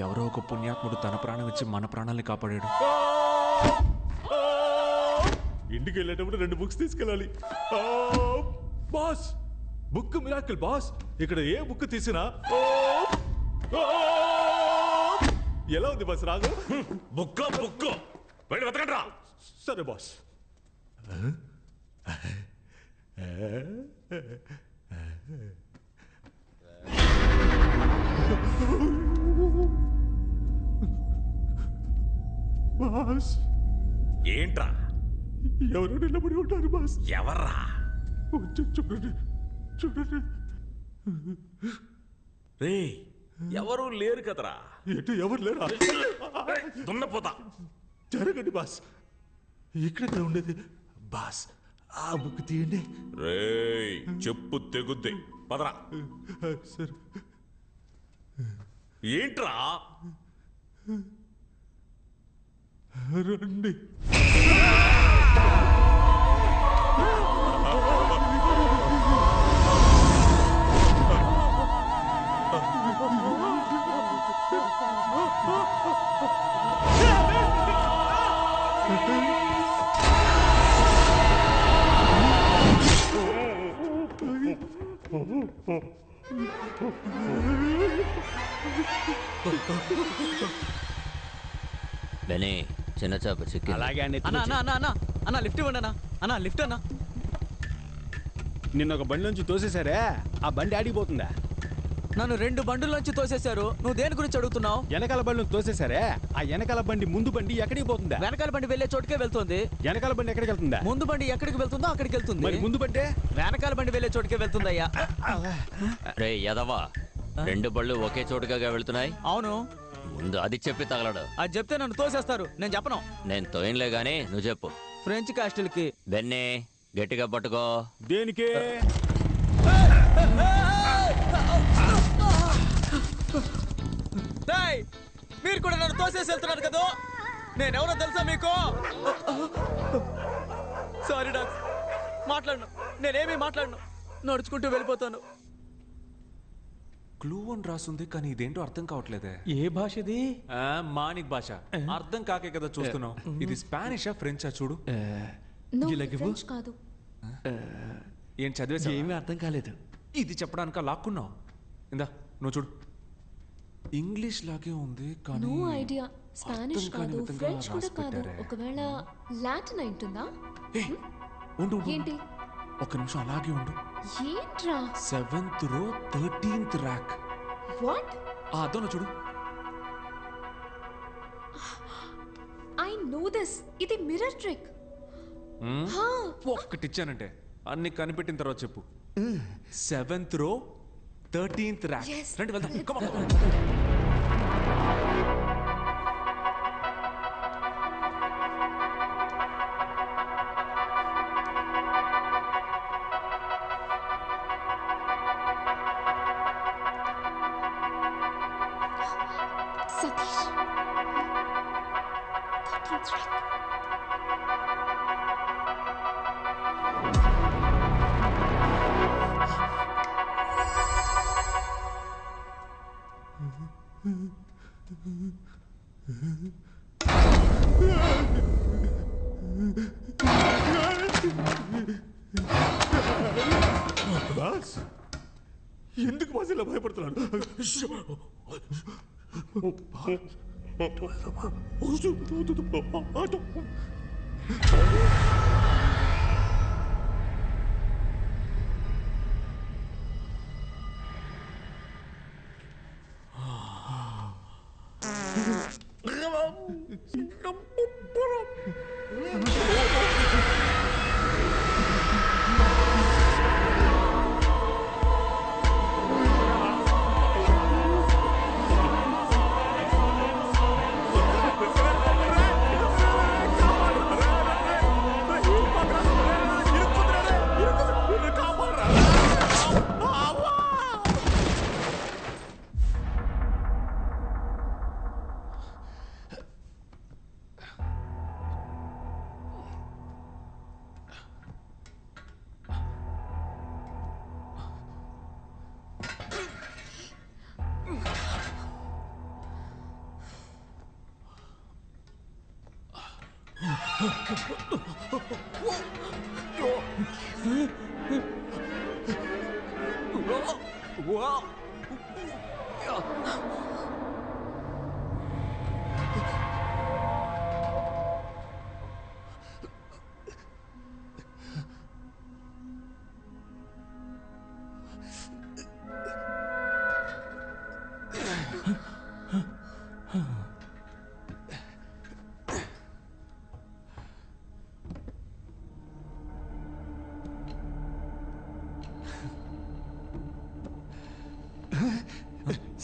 ఎవరో ఒక పుణ్యాత్ముడు తన ప్రాణం ఇచ్చి మన ప్రాణాల్ని కాపాడాడు. ఇంటికి వెళ్ళేటప్పుడు 2 బుక్స్ తీసుకెళ్ళాలి. Boss, book miracle boss. ఇక్కడ ఏ బుక్ తీసినా ఎలా ఉంది బాస్ రాగు? బుక్ వెళ్ళి వెతకండ్రా. సరే బాస్. బాస్ ఏంట్రా? ఎవరు నిలబడి ఉంటారు బాస్? ఎవర్రా? చూడండి చూడండి. రే ఎవరు లేరు కదరా. ఎటు ఎవరు లేరా? దున్నపోతా. జరగండి బాస్. ఇక్కడ ఉండేది బాస్. ఆ బుక్ తీయండి. రేయ్ చెప్పు తెగుద్ది. పదరా. సరే. ఏంట్రా? రండి. బెనీ చిన్న చేప చిక్కి. అలాగే అన్న లిఫ్ట్ ఇవ్వండి అన్న లిఫ్ట్ అన్న. నిన్న ఒక బండి నుంచి తోసేశారే, ఆ బండి ఆడిపోతుందా? నన్ను 2 బండుల్లోంచి తోసేశారు. నువ్వు దేని గురించి అడుగుతున్నావు? వెనకాల బండి తోసేశారే, ఆ వెనకాల బండి ముందు బండి ఎక్కడికి పోతుందా? వెనకాల బండి వెళ్లే చోటుకే వెళ్తుంది. వెనకాల బండి ఎక్కడికి వెళ్తుందా? ముందు బండి ఎక్కడికి వెళ్తుందో అక్కడికి వెళ్తుంది. మరి ముందు బండి వెనకాల బండి వెళ్లే చోటుకే వెళ్తుందయ్యా. రే యదవా, 2 బళ్ళు ఒకే చోటుగా వెళ్తున్నాయి. అవును. ముందు అది చెప్పి తగలడు. అది చెప్తే నన్ను తోసేస్తారు. నేను చెప్పను. నేను తోయనులే గానీ నువ్వు చెప్పు. ఫ్రెంచ్ కాస్టిల్ కి. బెన్నీ గట్టిగా పట్టుకో. దేనికి? మీరు కూడా నన్ను తోసేసి వెళ్తున్నారు కదా. నేనెవరో తెలుసా మీకు? సారీ డాక్స్, మాట్లాడను. నేనేమీ మాట్లాడను. నడుచుకుంటూ వెళ్ళిపోతాను. క్లూ అని రాస్తుంది కానీ ఇదేంటో అర్థం కావట్లేదే. ఏ భాష ఇది? మానిక్ భాష. అర్థం కాకే కదా చూస్తున్నావు. ఇది స్పానిషా ఫ్రెంచా చూడు. ఫ్రెంచ్ కాదు. ఏం చదివేసా? ఏమీ అర్థం కాలేదు. ఇది చెప్పడానికి లాక్కున్నావు. ఇందా నువ్వు చూడు. ఇంగ్లీష్ లాగే ఉంది కానీ నో ఐడియా. స్పానిష్ కాదు, ఫ్రెంచ్ కూడా కాదు. ఒకవేళ లాటిన్ ఉంటుందా? ఉండు ఏంటి? ఒక నిమిషం అలాగే ఉండు. ఏంట్రా? 7th row 13th rack. What? అదోన చూడు. I know this. ఇది మిర్రర్ ట్రిక్. ఒక్కటిచ్చానంటే అన్ని కనిపెట్టిన తర్వాత చెప్పు. 7th row 13th rack. రండి వెళ్దాం. Come on. Satish. 13th rack. Boss ఎందుకు బాస్ ఇలా భయపడుతున్నాడు?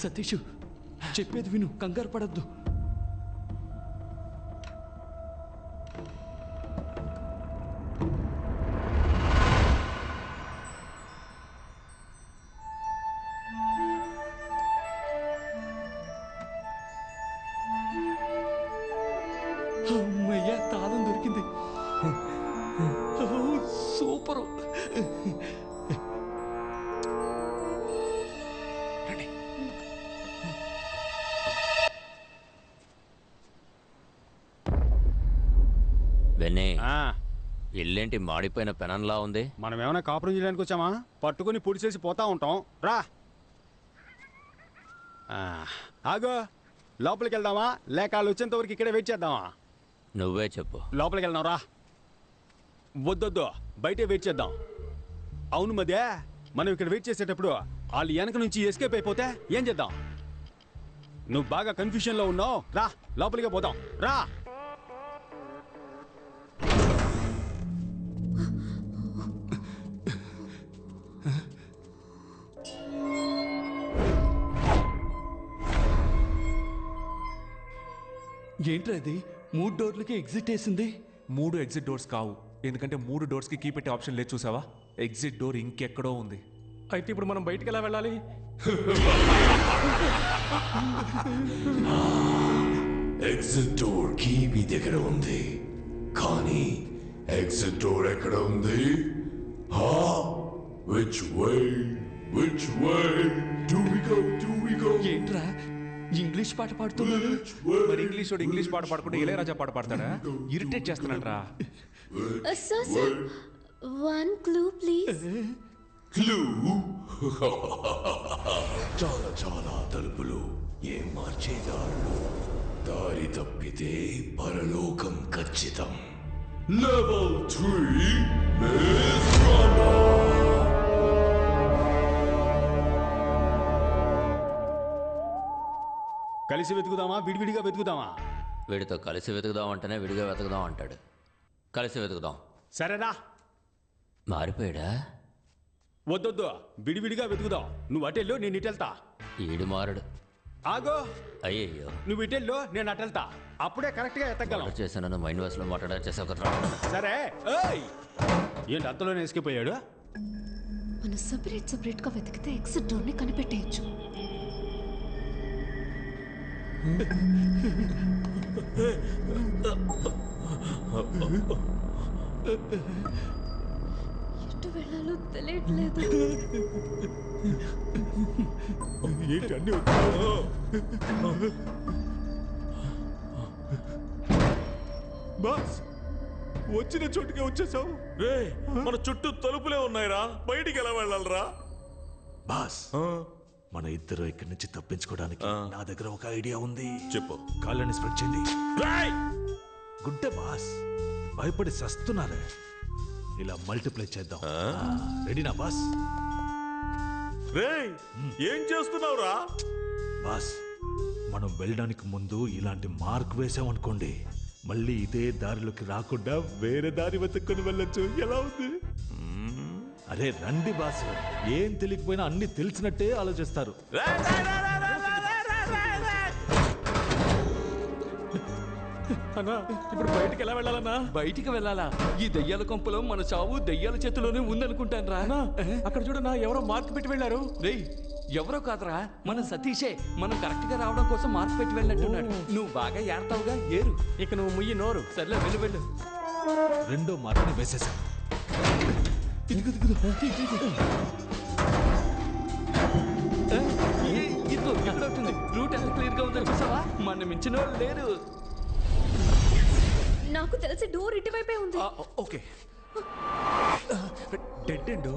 సతీష్ చెప్పేది విను, కంగారు పడద్దు. అమ్మయ్య, తాళం దొరికింది. సూపరు. వెన్నే, ఇల్లేంటి మాడిపోయిన పెనంలా ఉంది? మనం ఏమైనా కాపురం చేయడానికి వచ్చామా? పట్టుకుని పొడి చేసి పోతా ఉంటాం. రా ఆగో, లోపలికి వెళ్దామా లేక వాళ్ళు వచ్చేంత వరకు ఇక్కడే వెయిట్ చేద్దామా? నువ్వే చెప్పు. లోపలికి వెళ్దాం రా. వద్దొద్దు, బయటే వెయిట్ చేద్దాం. అవును మధ్య మనం ఇక్కడ వెయిట్ చేసేటప్పుడు వాళ్ళు వెనక నుంచి ఎస్కేప్ అయిపోతే ఏం చేద్దాం? నువ్వు బాగా కన్ఫ్యూషన్లో ఉన్నావు. రా లోపలికే పోదాం. రా. ఏంట్రా ఇది? 3 డోర్లకి ఎగ్జిట్ వేసింది. 3 ఎగ్జిట్ డోర్స్ కావు, ఎందుకంటే 3 డోర్స్కి కీ పెట్టే ఆప్షన్ లేదు. చూసావా, ఎగ్జిట్ డోర్ ఇంకెక్కడో ఉంది. అయితే ఇప్పుడు మనం బయటికి ఎలా వెళ్ళాలి? ఎగ్జిట్ డోర్ కీ మీ దగ్గర ఉంది, కానీ ఎగ్జిట్ డోర్ ఎక్కడ ఉంది? Which way do we go? ఏంట్రా ఇంగ్లీష్ పాట పాడుతున్నాడు? మరి ఇంగ్లీష్ వాడు ఇంగ్లీష్ పాట పాడుకుంటే ఇళయరాజా పాట పాడతాడా? ఇరిటేట్ చేస్తున్నాడు రా. Sir, 1 clue please. క్లూ? చాలా తలుపులు, ఏం మార్చేదారులు, దారి తప్పితే పరలోకం ఖచ్చితం. Level 3 Maze Runner. కలిసి వెతుకుదామా విడివిడిగా వెతుకుదామా? వీడితో కలిసి వెతుకుదాం అంటేనే విడిగా వెతుకుదాం అంటాడు. కలిసి వెతుకుదాం. సరేనా? మారిపోయాడా? వద్దొద్దు, విడివిడిగా వెతుకుదాం. నువ్వు అటెల్లో, నేను ఇటెళ్తా. ఈడు మారడు. ఆగో, అయ్యయ్యో, నువ్వు ఇటెల్లో, నేను అటెళ్తా. అప్పుడే కరెక్ట్ గా ఎత్తగలం. చేశాను మైండ్ వాష్ లో మాట్లాడా చేసావు. సరే. ఏంటి అంతలోనే ఎస్కేపోయాడు? మనం సెపరేట్ గా వెతికితే ఎగ్జిట్ డోర్ ని కనిపెట్టేయచ్చు. ఎటు వెళ్ళాలో తెలియట్లేదు. ఏంటి అన్ని బాస్, వచ్చిన చోటుకే వచ్చేసావు. మన చుట్టూ తలుపులే ఉన్నాయిరా, బయటికి ఎలా వెళ్ళాలరా? బాస్, మన ఇద్దరు ఇక్కడి నుంచి తప్పించుకోవడానికి నా దగ్గర ఒక ఐడియా ఉంది. చెప్పు. కాళ్ళని స్ప్రెడ్ చేయండి. గుడ్డ బాస్, భయపడి సస్తున్నారే. ఇలా మల్టిప్లై చేద్దాం. రెడీనా బాస్? ఏం చేస్తున్నావురా? బాస్, మనం వెళ్ళడానికి ముందు ఇలాంటి మార్క్ వేసామనుకోండి, మళ్ళీ ఇదే దారిలోకి రాకుండా వేరే దారి వెతుక్కొని వెళ్ళొచ్చు. ఎలా ఉంది? అరే రండి బాస్, ఏం తెలియకపోయినా అన్ని తెలిసినట్టే ఆలోచిస్తారు. అన్నా, ఇప్పుడు బయటికి ఎలా వెళ్ళాలన్నా? బయటికి వెళ్ళాలా? ఈ దెయ్యాల కొంపలో మన చావు దెయ్యాల చేతిలోనే ఉందనుకుంటాను రా. అక్కడ చూడన్నా, ఎవరో మార్క్ పెట్టి వెళ్ళారు. రేయ్, ఎవరో కాదురా, మన సతీషే. మనం కరెక్ట్ గా రావడం కోసం మార్క్ పెట్టి వెళ్ళినట్టున్నాడు. నువ్వు బాగా ఏడతావుగా, ఏరు. ఇక నువ్వు ముయ్యి నోరు. సర్లే, వెళ్ళు వెళ్ళు. రెండో మార్క్ని వేసేసా. ఇదిగో ఎక్కడవుతుంది? రూట్ ఎంత క్లియర్ గా ఉందో చూసావా? మన మించిన వాళ్ళు లేరు. నాకు తెలిసి డోర్ ఇటువైపే ఉంది. Okay, dead end.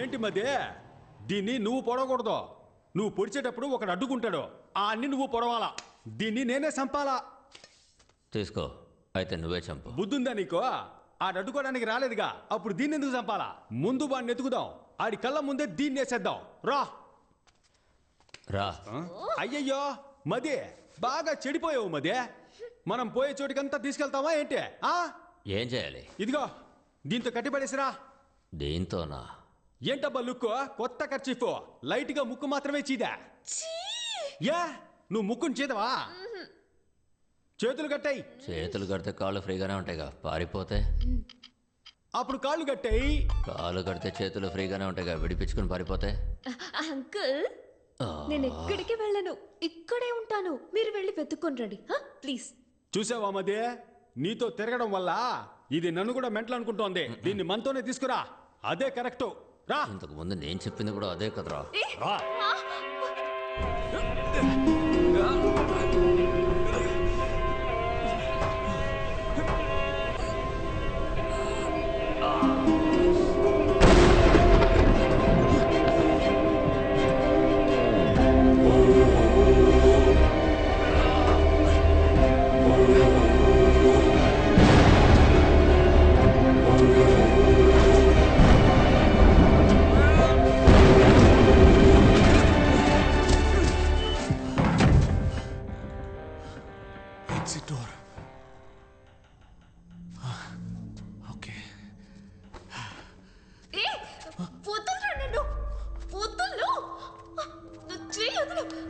ఏంటి మధ్య దీన్ని నువ్వు పొడవకూడదు. నువ్వు పొడిచేటప్పుడు ఒకడు అడ్డుకుంటాడు, ఆ అన్ని నువ్వు పొడవాలా. దీన్ని నేనే చంపాలా. తీసుకో, అయితే నువ్వే చంపు. బుద్ధుందా నీకో? ఆడు అడ్డుకోవడానికి రాలేదుగా, అప్పుడు దీన్ని ఎందుకు చంపాలా? ముందు వాడిని ఎత్తుకుదాం, ఆడి కళ్ళ ముందే దీన్ని వేసేద్దాం. రా రా. అయ్యయ్యో మదే, బాగా చెడిపోయావు మదే. మనం పోయే చోటికంతా తీసుకెళ్తావా ఏంటి? ఏం చేయాలి? ఇదిగో దీంతో కట్టిపడేసిరా. దీంతోనా? ఏంటబ్బా లుక్కు? కొత్త ఖర్చీఫ్, లైట్ గా ముక్కు మాత్రమే చీదా. యా, నువ్వు ముక్కుని చీదవా? చేతులు కట్టాయి. చేతులు కడితే కాళ్ళు ఫ్రీగానే ఉంటాయిగా, పారిపోతే అప్పుడు కాళ్ళు కట్టాయి. కాళ్ళు కడితే చేతులు ఫ్రీగానే ఉంటాయిగా, విడిపించుకుని పారిపోతే. అంకుల్, నేను ఎక్కడికి వెళ్ళను, ఇక్కడే ఉంటాను. మీరు వెళ్ళి వెతుక్కొని రండి ప్లీజ్. చూసావా మదే, నీతో తిరగడం వల్ల ఇది నన్ను కూడా మెంటల్ అనుకుంటోంది. దీన్ని మనతోనే తీసుకురా, అదే కరెక్ట్. రా. ఇంతకు ముందు నేను చెప్పింది కూడా అదే కదరా. రా.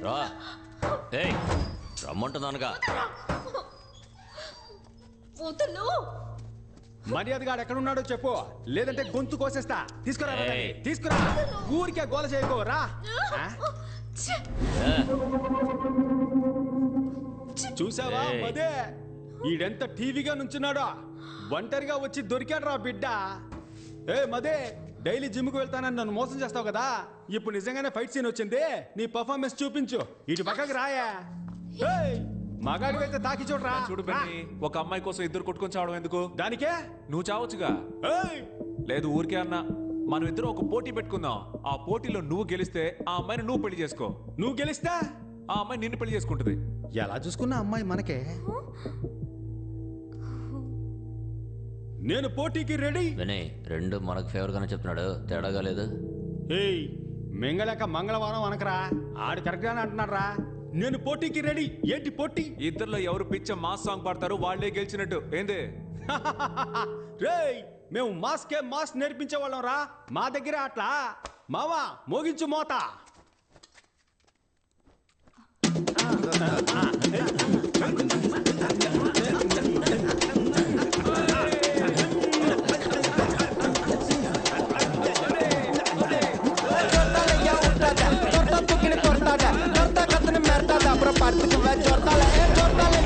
రా. ఏయ్, రమ్మంటున్నానుగా. మర్యాదగా ఎక్కడున్నాడో చెప్పు, లేదంటే గొంతు కోసేస్తా. తీసుకురా తీసుకురా, ఊరికే గోల చేయకో. రా. చూసావా మదే, ఈడెంత టీవీగా నుంచున్నాడో. ఒంటరిగా వచ్చి దొరికాడు రా బిడ్డ. ఏ మదే, డైలీ జిమ్కి వెళ్తానని నన్ను మోసం చేస్తావు కదా, ఇప్పుడు నిజంగానే ఫైట్ సీన్ వచ్చింది. నీ పర్ఫార్మెన్స్ చూపించు. ఇటు పక్కకి రాయా. మగాడి అయితే తాకి చూడరా. చూడు బెన్నీ, ఒక అమ్మాయి కోసం ఇద్దరు కొట్టుకొని చావడం ఎందుకు? దానికే నువ్వు చావచ్చుగా. లేదు ఊరికే అన్నా, మనం ఇద్దరు ఒక పోటీ పెట్టుకుందాం. ఆ పోటీలో నువ్వు గెలిస్తే ఆ అమ్మాయిని నువ్వు పెళ్లి చేసుకో. నువ్వు గెలిస్తే ఆ అమ్మాయి నిన్ను పెళ్లి చేసుకుంటది. ఎలా చూసుకున్నా అమ్మాయి మనకే. నేను పోటీకి రెడీ. వినయ్, రెండు మనకు ఫేవర్ గానే చెప్తున్నాడు, తేడాగా లేదు. ఏయ్, మెంగలేక మంగళవారం అనకరా. ఆడు కరెక్ట్ గానే అంటున్నాడు రా. నేను పోటీకి రెడీ. ఏంటి పోటీ? ఇద్దరులో ఎవరు పిచ్చ మాస్ సాంగ్ పాడతారు వాళ్ళే గెలిచినట్టు. ఏంది? రేయ్, మేము మాస్కే మాస్ నేర్పించే వాళ్ళం రా. మా దగ్గర అట్లా. మావా, మోగించు మోత. Portada, torta cutting merda, abre parte que va a chortar, torta le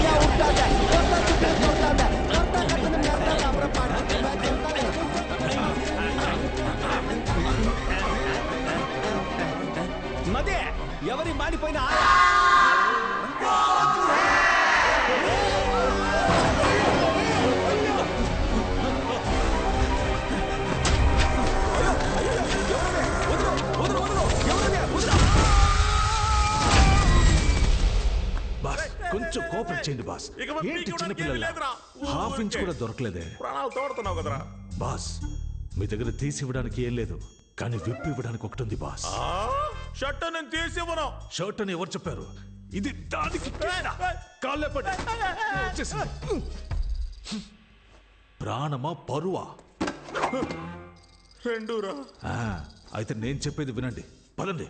మదే ఎవరి మాడిపోయిన బాస్ కొంచెం కోఆపరేట్ చేయండి బాస్. ఏంటి చిన్న పిల్లల హాఫ్ ఇంచ్ కూడా దొరకలేదే. ప్రాణాలు తోడుతున్నావు కదరా. బాస్ మీ దగ్గర తీసి ఇవ్వడానికి ఏం లేదు, కానీ విప్పి ఇవ్వడానికి ఒకటి ఉంది బాస్. షర్ట్ నేను తీసి ఇవ్వను. షర్ట్ అని ఎవరు చెప్పారు? ఇది దానికి కాళ్ళే పడి వచ్చేసింది. ప్రాణమా పరువా? రెండూరా. అయితే నేను చెప్పేది వినండి, పదండి.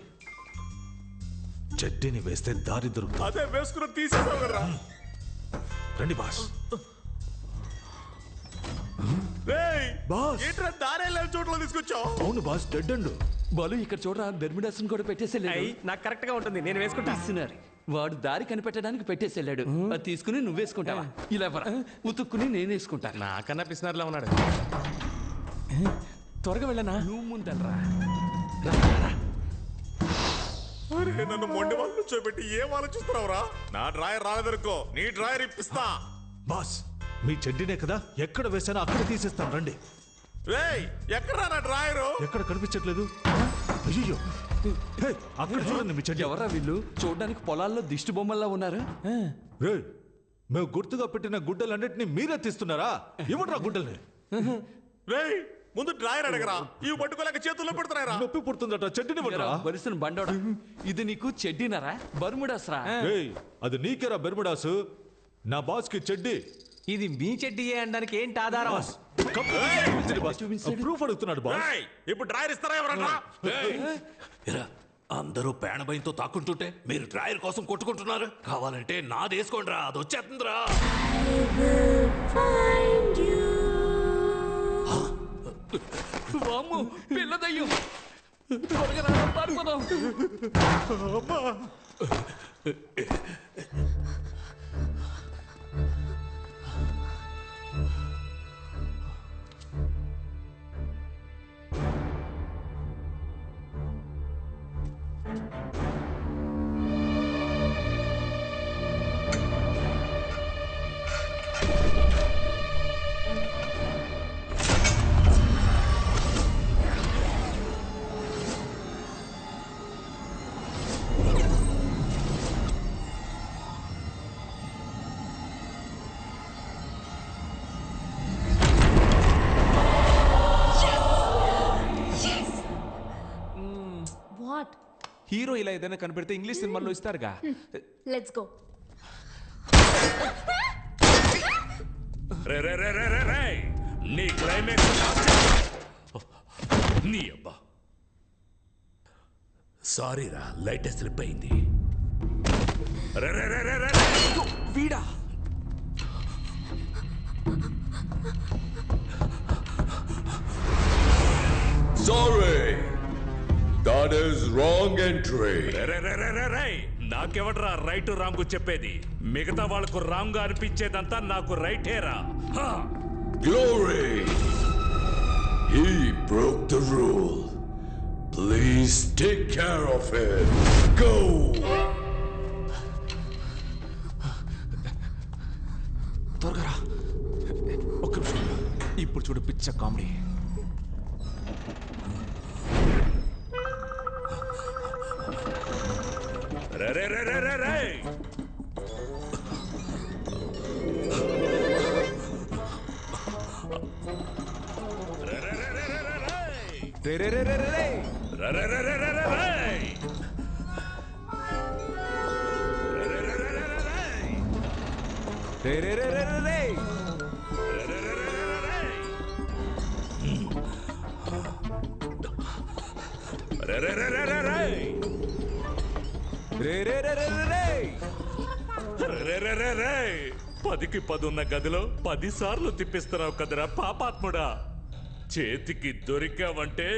చెడ్డీని వేస్తే దారి దొరుకుతుంది. అదే వేసుకుని తీసేసావు కదరా. రండి బాస్. బాస్ ఏంట్రా దారే లేని చోట్ల తీసుకొచ్చావు? అవును బాస్, డెడ్ అండ్ బాలు ఇక్కడ చూడరా, బెర్మిడాస్ కూడా పెట్టేసేళ్ళాడు. నాకు కరెక్ట్ గా ఉంటుంది, నేను వేసుకుంటా. ఇస్తున్నారు. వాడు దారి కనిపెట్టడానికి పెట్టేసేళ్ళాడు. అది తీసుకుని నువ్వు వేసుకుంటావా? ఇలా ఉతుక్కుని నేను వేసుకుంటా. నాకన్నా పిసినారులా ఉన్నాడు. త్వరగా వెళ్ళనా? నువ్వు ముందరా. అరే నన్ను మొండి వాళ్ళు కూర్చోబెట్టి ఏం ఆలోచిస్తున్నావురా? నా డ్రాయర్ రాలేదనుకో, నీ డ్రాయర్ ఇప్పిస్తా. బాస్ మీ చెడ్డీనే కదా, ఎక్కడ వేసానో అక్కడ తీసేస్తాను, రండి. ఎక్కడ నా డ్రాయరు? ఎక్కడ కనిపించట్లేదు. అయ్యో అక్కడ చూడండి మీ చెడ్డీ. ఎవరా వీళ్ళు? చూడడానికి పొలాల్లో దిష్టి బొమ్మల్లా ఉన్నారు. మేము గుర్తుగా పెట్టిన గుడ్డలన్నింటినీ మీరే తీస్తున్నారా? ఇవ్వడరా గుడ్డల్ని. ముందు డ్రాయర్ అడగరా, ఇవి పట్టుకోలేక చేతుల్లో పెడుతున్నారా? నొప్పి పుడుతుందట, చెడ్డీని బరిసిన బండోడా. ఇది నీకు చెడ్డీనరా? బర్ముడాస్ రా. అది నీకేరా బెర్ముడాసు, నా బాస్ కి చెడ్డీ. ఇది మీ చెడ్డీయే అనడానికి ఏంటి ఆధారం? ప్రూఫ్ అడుగుతున్నాడు బాస్. ఇప్పుడు డ్రాయర్ ఇస్తారా ఎవరన్నా? అందరూ పేణ భయంతో తాకుంటుంటే మీరు డ్రాయర్ కోసం కొట్టుకుంటున్నారు. కావాలంటే నాది వేసుకోండి రా, అది వచ్చేస్తుందిరా. పిల్లదయ్యం త్వరగా పారిపోదాం. హీరో ఇలా ఏదైనా కనిపెడితే ఇంగ్లీష్ సినిమాల్లో ఇస్తారుగా. Let's go. నీ క్లైమాక్స్ నీ అబ్బా. సారీరా, లైట్ స్లిప్ అయింది. వీడా Sorry, that is wrong entry. నాకెవడరా రైట్ రాంగ్ చెప్పేది? మిగతా వాళ్ళకు రాంగ్ అనిపించేదంతా నాకు రైటేరా. Glory, he broke the rule. Please take care of him. Go. త్వరగా ఒక్క నిమిషం. ఇప్పుడు చూడు పిచ్చ కామెడీ. పదికి 10 ఉన్న గదిలో 10 సార్లు తిప్పిస్తున్నావు కదరా పాపాత్ముడా. చేతికి దొరికావంటే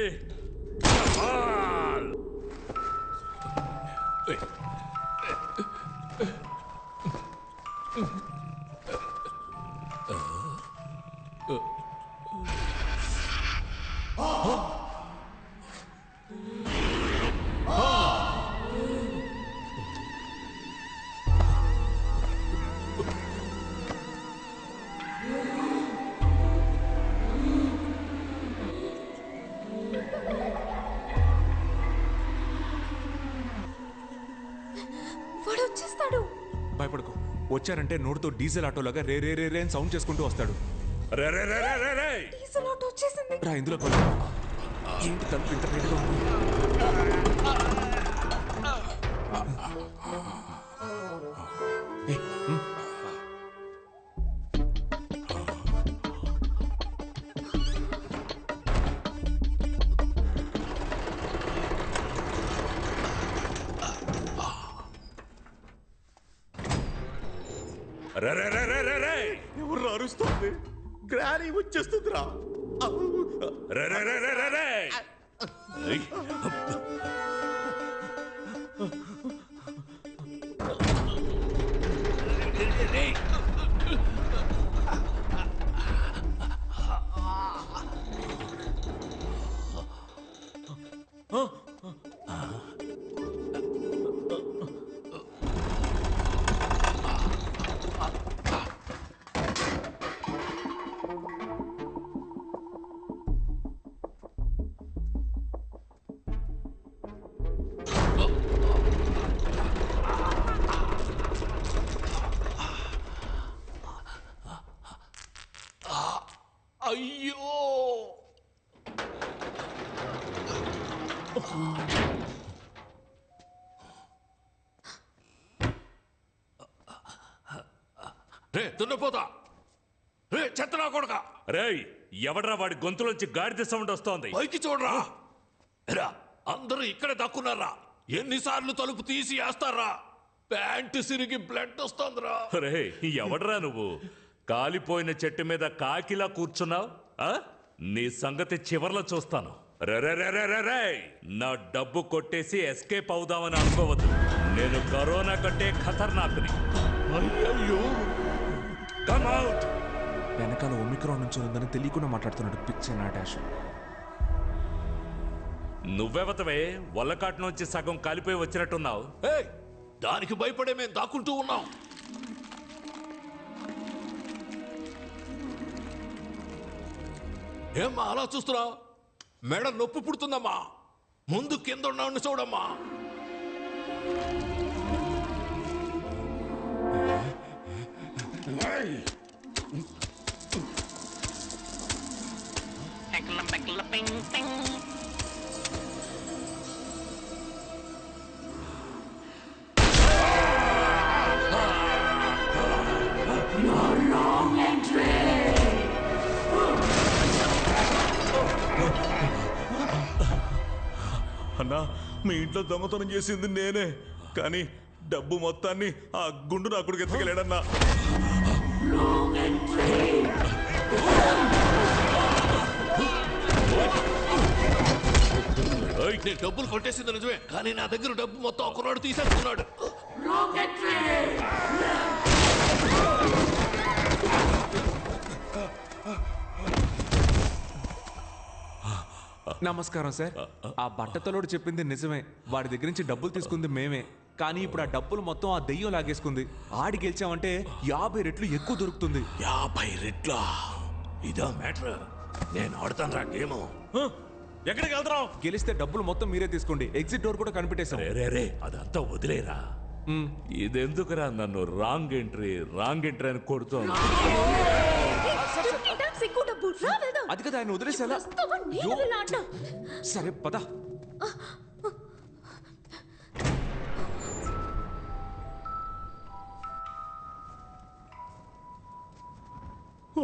భయపడుకో. వచ్చారంటే నోటితో డీజిల్ ఆటోలాగా రే రే రే రే అని సౌండ్ చేసుకుంటూ వస్తాడు. డీజిల్ ఆటో వచ్చేసింది. రా ఇందులో ఏంటి తలుపు ఇంత రేటుగా ఉంది? ఎవరు అరుస్తుంది? గ్రానీ వచ్చేస్తుందిరా. అయ్యో రే దున్నపోతా, రే చెత్తనా కొడక, రేయ్ ఎవడ్రా వాడి గొంతులోంచి గాడిద సౌండ్ వస్తోంది? పైకి చూడరా. రా అందరూ ఇక్కడే దక్కున్నారా? ఎన్నిసార్లు తలుపు తీసి వేస్తారా? Pant సిరిగి blood వస్తోందిరా. రే ఎవడ్రా నువ్వు? కాలిపోయిన చెట్టు మీద కాకిలా కూర్చున్నావు. నీ సంగతి చివర్లో చూస్తాను. రే నా డబ్బు కొట్టేసి ఎస్కేప్ అవుదామని అనుకోవద్దు. నేను కరోనా కంటే ఖతర్నాక్ని. అయ్యో కమ్ అవుట్. వెనకాల ఒమిక్రాన్ నుంచి ఉందని తెలియకుండా మాట్లాడుతున్నాడు పిచ్చే నా డాష్. నువ్వెవతవే వల్లకాటు నుంచి సగం కాలిపోయి వచ్చినట్టున్నావు. దానికి భయపడే మేము దాక్కుంటూ ఉన్నాం. ఏమ్మా అలా చూస్తున్నా? మెడ నొప్పి పుడుతుందమ్మా. ముందు కింద ఉన్నాడిని చూడమ్మా. అన్నా మీ ఇంట్లో దొంగతనం చేసింది నేనే, కానీ డబ్బు మొత్తాన్ని ఆ గుండు నా కొడుకు ఎత్తుకెళ్ళాడన్నా. నేను డబ్బులు కొట్టేసింది నిజమే, కానీ నా దగ్గర డబ్బు మొత్తం ఒకనాడు తీసేసుకున్నాడు. నమస్కారం సార్. ఆ బట్టతలోడు చెప్పింది నిజమే. వాడి దగ్గర నుంచి డబ్బులు తీసుకుంది మేమే, కానీ ఇప్పుడు ఆ డబ్బులు మొత్తం ఆ దెయ్యం లాగేసుకుంది. ఆడి గెలిచామంటే 50 రెట్లు ఎక్కువ దొరుకుతుంది. 50 రెట్లా? ఇదా మ్యాటర్? నేను ఆడతాను రా గేమ్. ఎక్కడికి వెళ్తాం? గెలిస్తే డబ్బులు మొత్తం మీరే తీసుకోండి. ఎగ్జిట్ డోర్ కూడా కనిపెట్టేశాం. రే అదంతా వదిలేరా. ఇదెందుకురా నన్ను రాంగ్ ఎంట్రీ అని కొడుతోంది? అది కదా ఆయన వదిలేసేలా. సరే పద.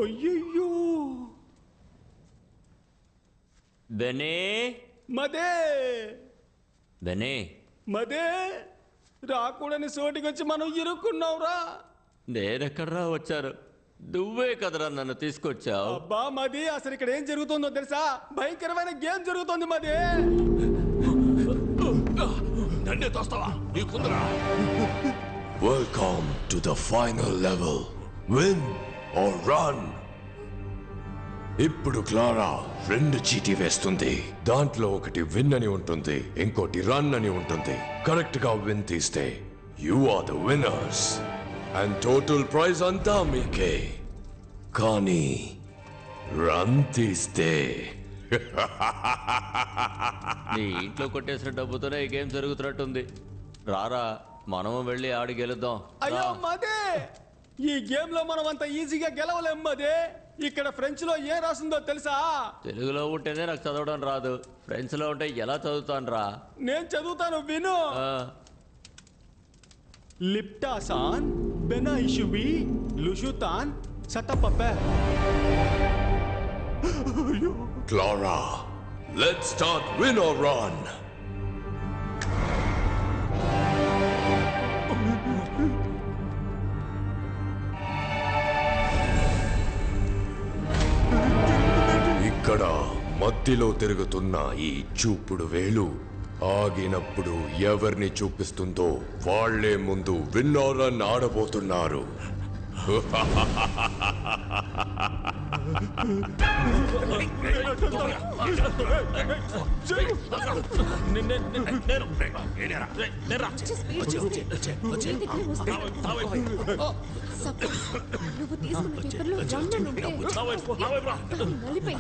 అయ్యయ్యో బెనే మదే బెనే మదే రాకూడని సోటికి వచ్చి మనం ఇరుక్కున్నావురా. నేనెక్కడ్రా వచ్చారు? నువ్వే కదరా నన్ను తీసుకొచ్చావు. అబ్బా మది, అసలు ఇక్కడ ఏం జరుగుతుందో తెలుసా? భయంకరమైన గేమ్ జరుగుతోంది మది. నన్నే తోస్తావా? నీకుందరా? Welcome to the final level. Win or run. ఇప్పుడు క్లారా 2 చీటీ వేస్తుంది. దాంట్లో ఒకటి విన్ అని ఉంటుంది, ఇంకోటి రన్ అని ఉంటుంది. కరెక్ట్ గా విన్ తీస్తే you are the winners and total prize అంతా మీకే. కానీ రన్ తీస్తే నీ ఇంట్లో కొట్టేసిన డబ్బుతోనే ఈ గేమ్ జరుగుతున్నట్టుంది. రారా మనము వెళ్ళి ఆడి గెలుద్దాం. అయ్యో మదే, ఈ గేమ్ లో మనం అంత ఈజీగా గెలవలేం మదే. ఇక్కడ ఫ్రెంచ్ లో ఏ రాసిందో తెలుసా? తెలుగులో ఉంటేనే నాకు చదవడం రాదు, ఫ్రెంచ్ లో ఉంటే ఎలా చదువుతాను రా? నేను చదువుతాను విను. లిప్టాసాన్ బెనాయిషువి లుషుతాన్ సటపపే. Clara, let's start win or run. ఇక్కడ మధ్యలో తిరుగుతున్న ఈ చూపుడు వేలు ఆగినప్పుడు ఎవరిని చూపిస్తుందో వాళ్లే ముందు విన్ ఆర్ రన్ ఆడబోతున్నారు. నువ్వు తీసుకున్న పేపర్లో రన్ అని ఉంటే నలిపోయి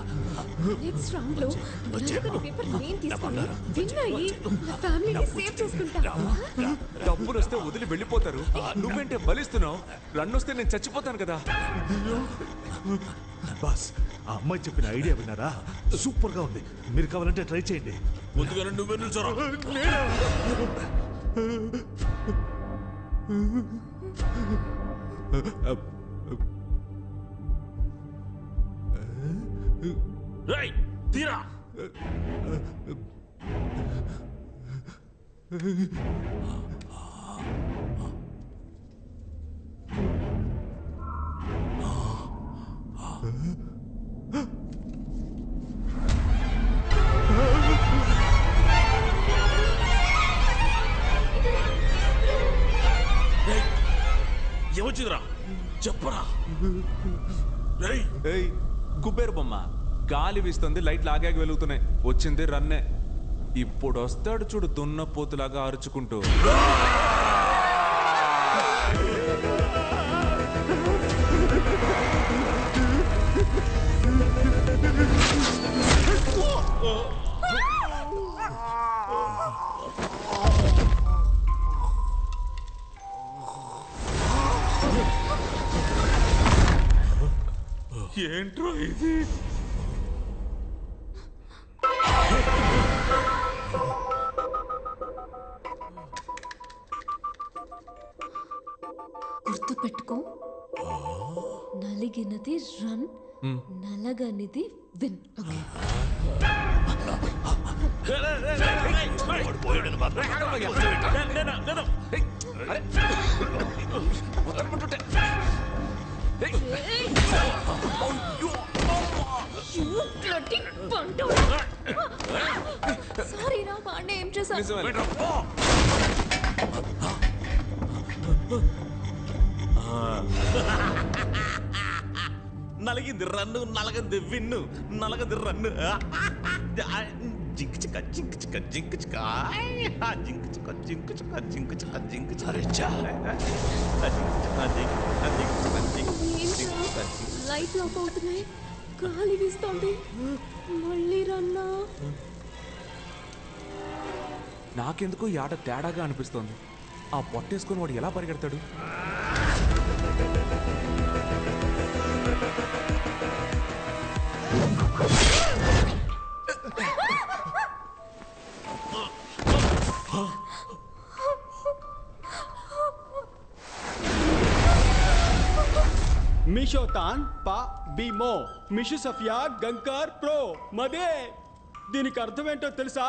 నెక్స్ట్ రౌండ్ లో నలుగురి పేపర్ నేను తీసుకుని విన్ అయ్యి నా ఫ్యామిలీని సేవ్ చేసుకుంటా. డబ్బులు వస్తే వదిలి వెళ్ళిపోతారు, నువ్వేంటే బలిస్తున్నావు? రన్ వస్తే నేను చచ్చిపోతాను కదా. బాస్, ఆ అమ్మాయి చెప్పిన ఐడియా విన్నారా? సూపర్ గా ఉంది. మీరు కావాలంటే ట్రై చేయండి. ముందుగా నువ్వే నిల్చోరా. రేయ్, తీరా. ఏమొచ్చిందిరా చెప్పరా? కుబేరు బొమ్మ గాలి వీస్తుంది, లైట్లు ఆగాగి వెలుగుతున్నాయి. వచ్చింది రన్నే. ఇప్పుడు వస్తాడు చూడు దున్నపోతులాగా అరుచుకుంటూ. ఏంట్రా ఇది? గుర్తు పెట్టుకో, నలిగినది రన్, నలగనిది విన్. ఓకే? సారీ రా పాండే, ఏం చేశాను? నలిగింది రన్ను, నలగంది విన్ను, నలగది రన్ను. జింక్ చిక్క జింక్ చిక్క జింక్ చిక్క జింక్ చిక్క జింక్ చిక్క జింక్ చిక్క జింక్ చిక్క. లైట్ ఆఫ్ అవుతున్నాయి, గాలి వీస్తోంది, మళ్ళీ రన్నా. నాకెందుకో ఈ ఆట తేడాగా అనిపిస్తోంది. ఆ పొట్టేసుకొని వాడు ఎలా పరిగెడతాడు? మిషోతాన్ పా బీమో మిషు సఫియా గంకర్ ప్రో మదే. దీనికి అర్థమేంటో తెలుసా?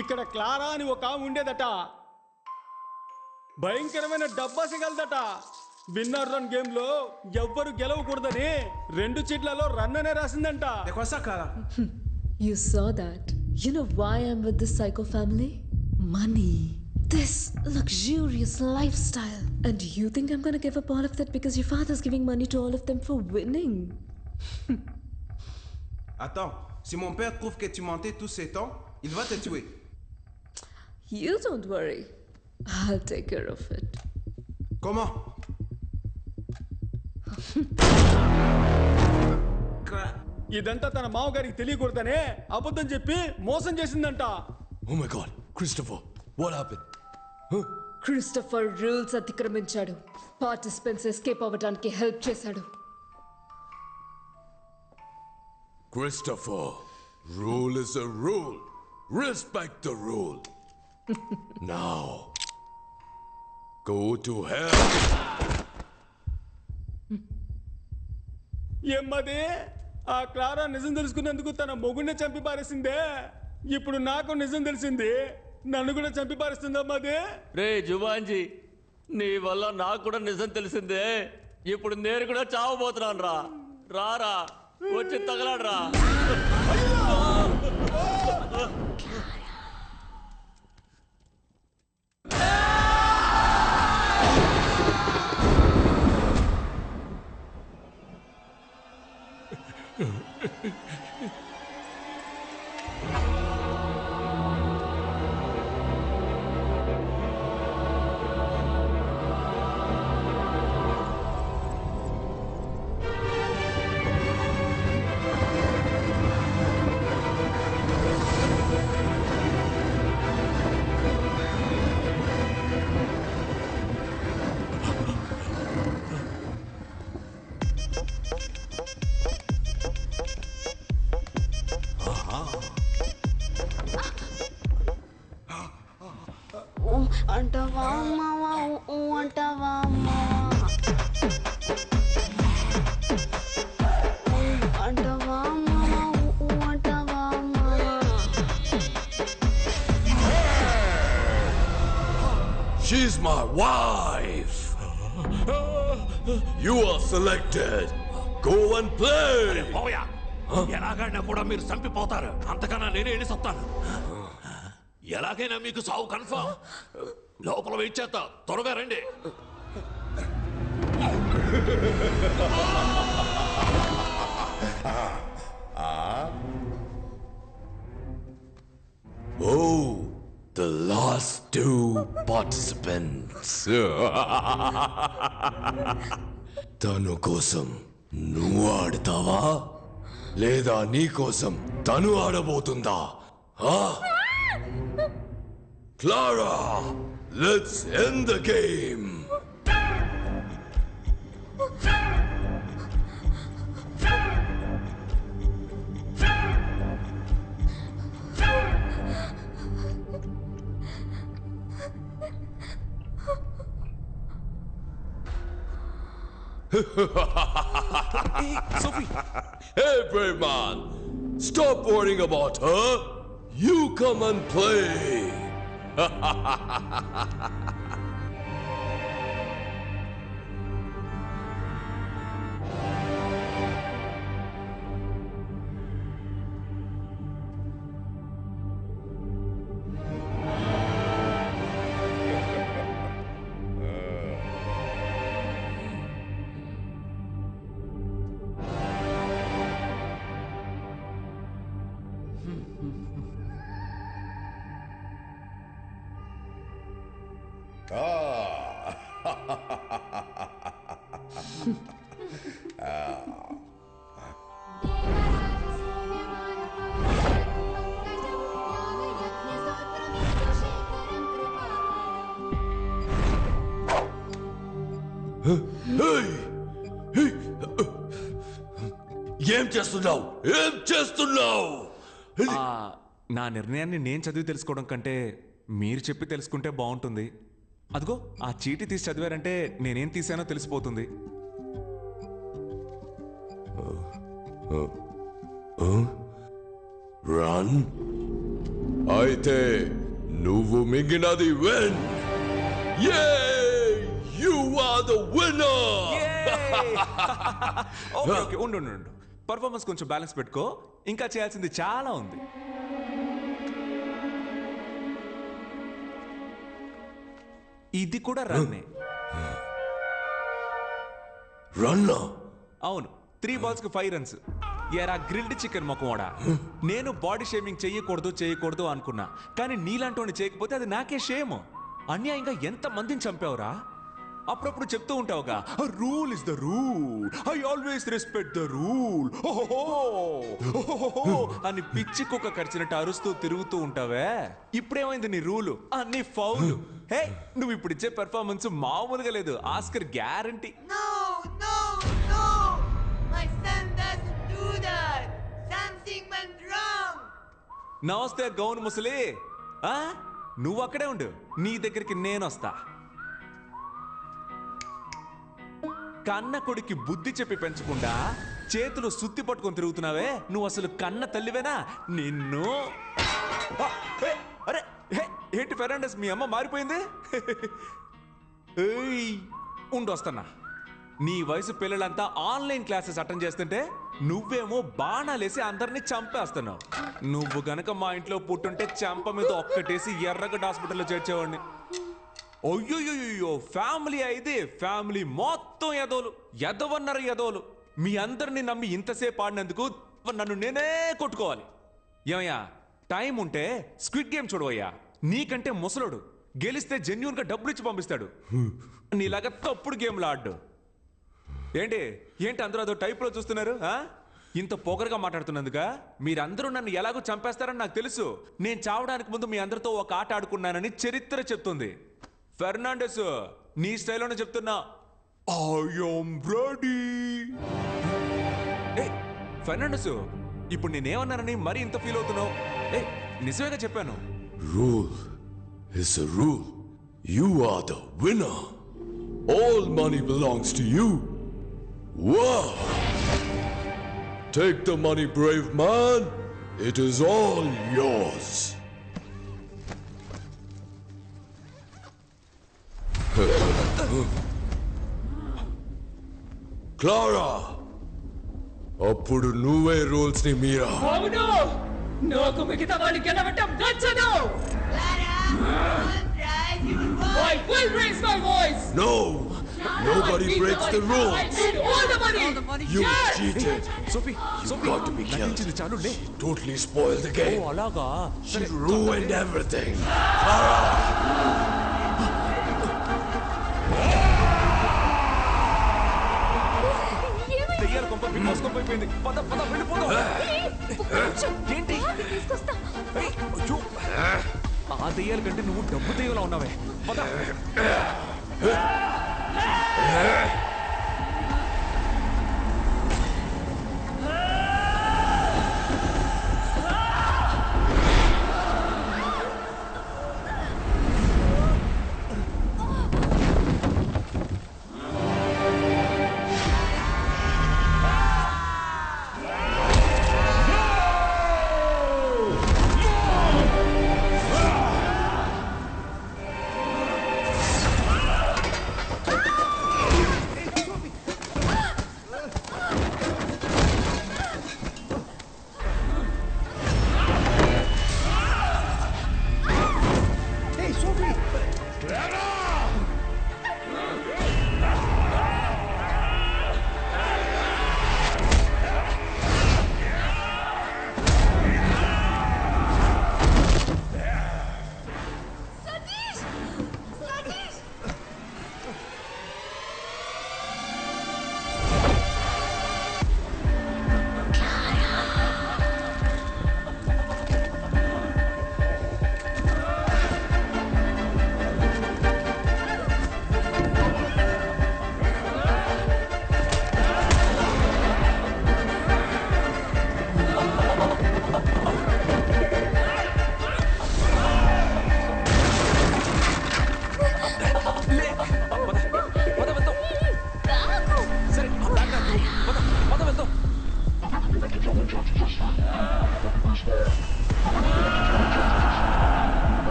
ఇక్కడ క్లారా అని ఒక ఆమె ఉండేదట, భయంకరమైన డబ్బాసిగలదట. విన్నర్ రన్ గేమ్ లో ఎవ్వరు గెలవకూడదని 2 చీట్లలో రన్ అనే రాసిందంట. You saw that. You know why I'm with this psycho family? Money. This luxurious lifestyle. And you think I'm gonna give up all of that because your father's giving money to all of them for winning? Attends, si mon père trouve que tu mentais tous ces temps, il va te tuer. You don't worry. I'll take care of it. Comment? ఇదంతా తన మామగారికి తెలియకూడదనే అబద్ధం చెప్పి మోసం చేసిందంట. Oh my God, Christopher, what happened? Christopher rules అతిక్రమించాడు. పార్టిసిపెంట్స్ ఎస్కేప్ అవ్వడానికి హెల్ప్ చేశాడు. Christopher, rule is a rule. Respect the rule. Now, go to hell. ఏమ్మది ఆ క్లారా నిజం తెలుసుకున్నందుకు తన మొగుడిని చంపి పారేసిందే. ఇప్పుడు నాకు నిజం తెలిసింది, నన్ను కూడా చంపి పారేస్తుందా అమ్మది? రే జుబాంజీ, నీ వల్ల నాకు కూడా నిజం తెలిసిందే. ఇప్పుడు నేను కూడా చావబోతున్నాను రా. రారా వచ్చి తగలాడరా. అంటవా అమ్మావా అంటవా అమ్మా అంటవా అమ్మావా అంటవా అమ్మా. She's my wife. You are selected. Go and play. ఎలాగైనా కూడా మీరు చంపిపోతారు, అంతకన్నా నేనే వెళ్ళి చెప్తాను. ఎలాగైనా మీకు సావు కన్ఫర్మ్. లోపల వెయిట్ చేస్తా, త్వరగా రండి. Oh, the last two participants. తను కోసం నువ్వు ఆడతావా లేదా నీ కోసం తను ఆడబోతుందా? Clara, let's end the game. Sophie. Hey, brave man, stop worrying about her. You come and play. ఏం చేస్తున్నావు? ఏం చేస్తున్నావు? నా నిర్ణయాన్ని నేను చదివి తెలుసుకోవడం కంటే మీరు చెప్పి తెలుసుకుంటే బాగుంటుంది. అదిగో ఆ చీటీ తీసి చదివారంటే నేనేం తీసానో తెలిసిపోతుంది. రన్. అయితే నువ్వు మింగినది win. You are the winner. Okay ఉండు పర్ఫార్మెన్స్ కొంచెం బ్యాలెన్స్ పెట్టుకో, ఇంకా చేయాల్సింది చాలా ఉంది. ఇది కూడా రన్నే. రన్? అవును, 3 balls కి 5 runs. ఎరా గ్రిల్డ్ చికెన్ మొక్కమోడా, నేను బాడీ షేమింగ్ చేయకూడదు అనుకున్నా, కానీ నీలాంటి చేయకపోతే అది నాకే షేమ్. అన్యాయంగా ఎంత మందిని చంపావురా? అప్పుడప్పుడు చెప్తూ ఉంటావుగా rule is the rule, I always respect the rule అని పిచ్చి కుక్క కరిచినట్టు అరుస్తూ తిరుగుతూ ఉంటావే. ఇప్పుడేమైంది నీ రూలు? అన్ని ఫౌల్. హే, నువ్వు ఇప్పుడు ఇచ్చే పెర్ఫార్మెన్స్ మామూలుగా లేదు, ఆస్కర్ గ్యారంటీ. నమస్తే గౌన్ ముసలి, నువ్వు అక్కడే ఉండు, నీ దగ్గరికి నేను వస్తా. కన్న కొడుకి బుద్ధి చెప్పి పెంచకుండా చేతులు సుత్తి పట్టుకొని తిరుగుతున్నావే, నువ్వు అసలు కన్న తల్లివేనా? నిన్ను అరే ఏంటి ఫెర్నాండెస్, మీ అమ్మ మారిపోయింది? ఉండు వస్తున్నా. నీ వయసు పిల్లలంతా ఆన్లైన్ క్లాసెస్ అటెండ్ చేస్తుంటే నువ్వేమో బాణాలేసి అందరినీ చంపేస్తున్నావు. నువ్వు గనక మా ఇంట్లో పుట్టుంటే చెంప మీద ఒక్కటేసి ఎర్రగడ్డ హాస్పిటల్లో చేర్చేవాడిని. అయ్యో, ఫ్యామిలీ అయితే ఫ్యామిలీ మొత్తం ఎదవన్నారు ఎదవలు. మీ అందరినీ నమ్మి ఇంతసేపు ఆడినందుకు నన్ను నేనే కొట్టుకోవాలి. ఏమయ్యా, టైం ఉంటే స్క్విడ్ గేమ్ చూడవయ్యా. నీకంటే ముసలోడు, గెలిస్తే జెన్యూన్ గా డబ్బులు ఇచ్చి పంపిస్తాడు. నీలాగా తప్పుడు గేమ్లు ఆడ్డు. ఏంటి అందరూ అదో టైప్ లో చూస్తున్నారు? ఇంత పొగరుగా మాట్లాడుతున్నందుక మీరందరూ నన్ను ఎలాగో చంపేస్తారని నాకు తెలుసు. నేను చావడానికి ముందు మీ అందరితో ఒక ఆట ఆడుకున్నానని చరిత్ర చెప్తుంది. ఫెర్నాండెస్, నీ స్టైల్లోనే చెప్తున్నా, ఐ యామ్ రెడీ. ఫెర్నాండెస్, ఇప్పుడు నేనేమన్నానని మరీ ఇంత ఫీల్ అవుతున్నావు? నిజమేగా చెప్పాను. Rule is a rule. You are the winner. All money belongs to you. Wow! Take the money, brave man. It is all yours. Clara! అప్పుడు నువ్వే రూల్స్ ని మీరా. అవును, నాకు మిగతా వాళ్ళు గెలవటం నచ్చదు. I will raise my voice. No! Nobody breaks the rules. I need all the money. You cheated. Sophie, You got to be killed. She totally spoiled the game. అలాగా? She ruined everything. దెయ్యాల కొంప అయిపోయింది. పద వెళ్ళిపోదాం. ఏంటి? ఆ దెయ్యాల కంటే నువ్వు డబ్బు దెయ్యంలా ఉన్నావే. పద.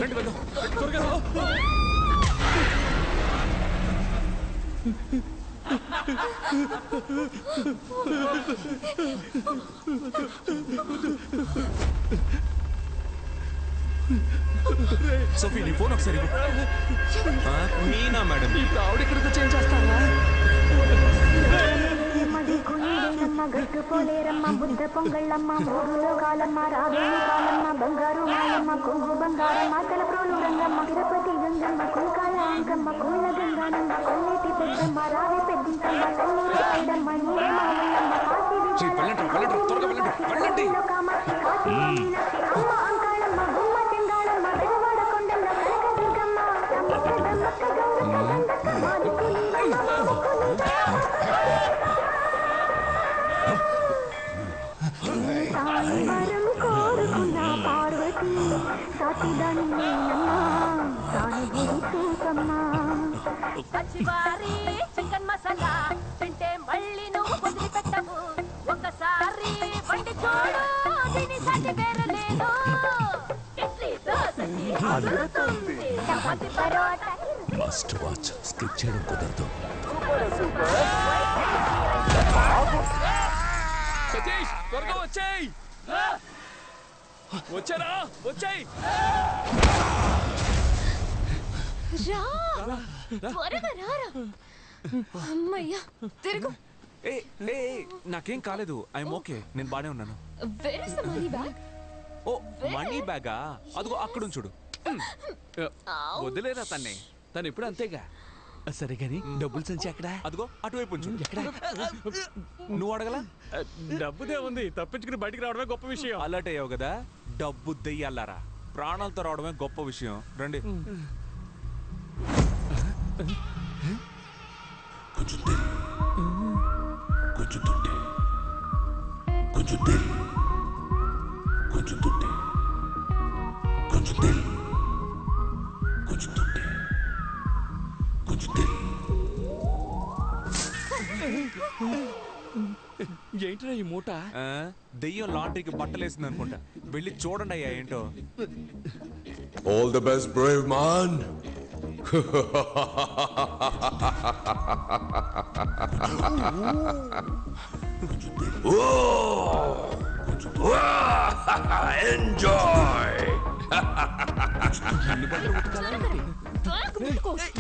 రండి వెళ్దాం. త్వరగా రా. సోఫీ నీ ఫోన్ ఒకసారి మీనా మేడం ఇప్పుడు ఆవిడ ఇక్కడికి చేంజ్ చేస్తావా గట్టు పోలేరమ్మ బుద్ధ పొంగళ్ళమ్మ మూడులో కాలమ్మ రావేణి కాలమ్మ బంగారు మాయమ్మ కొంగు బంగారమ్మ తలప్రోలు రంగమ్మ తిరుపతి గంగమ్మ కుంకాల అంకమ్మ కూల గంగానమ్మ కొల్లేటి పెద్దమ్మ రావి పెద్దింతమ్మ తల్లూరు ఐడమ్మ నీరే మామల్లమ్మ కాశీ కామాక్షి కాశీ మీనాక్షి అమ్మ అంకాళమ్మ గుమ్మ చెంగాళమ్మ బెజవాడ కొండల్లో కనక దుర్గమ్మ వరం కోరుకున్న పార్వతి సాటిదాని సానుభూతి చూసమ్మా పచ్చివారి చికెన్ మసాలా తింటే మళ్ళీ నువ్వు వదిలిపెట్టవు ఒకసారి వండి చూడు దీని సాటి వేరే లేదు ఇడ్లీ దోసకి అదురుతుంది chapati parotta must watch skip చేయడం కుదరదు సతీష్ త్వరగా వచ్చేయ్ వచ్చారా వచ్చేయ్ త్వరగా రారా అమ్మయ్యా తిరుగు ఏ ఏ నాకేం కాలేదు ఐఎమ్ ఓకే నేను బానే ఉన్నాను where is the money bag oh money బ్యాగా అదిగో అక్కడ చూడు వదిలేరా తన్నే తను ఎప్పుడు అంతేగా సరే గాని డబ్బులు సంచి ఎక్కడ అదిగో అటువైపు ఉంచు ఎక్కడ నువ్వు అడగలా డబ్బుదే ఉంది తప్పించుకుని బయటికి రావడమే గొప్ప విషయం అలర్ట్ అయ్యావు కదా డబ్బు దెయ్యాలారా ప్రాణాలతో రావడమే గొప్ప విషయం రండి कुछ दिल कुछ टूटे कुछ दिल कुछ टूटे कुछ दिल कुछ टूटे कुछ दिल ఏంట్రా ఈ మూట దెయ్యం లాండ్రీకి బట్టలేసింది అనుకుంటా వెళ్ళి చూడండి అయ్యా ఏంటో All the best, brave man. Enjoy.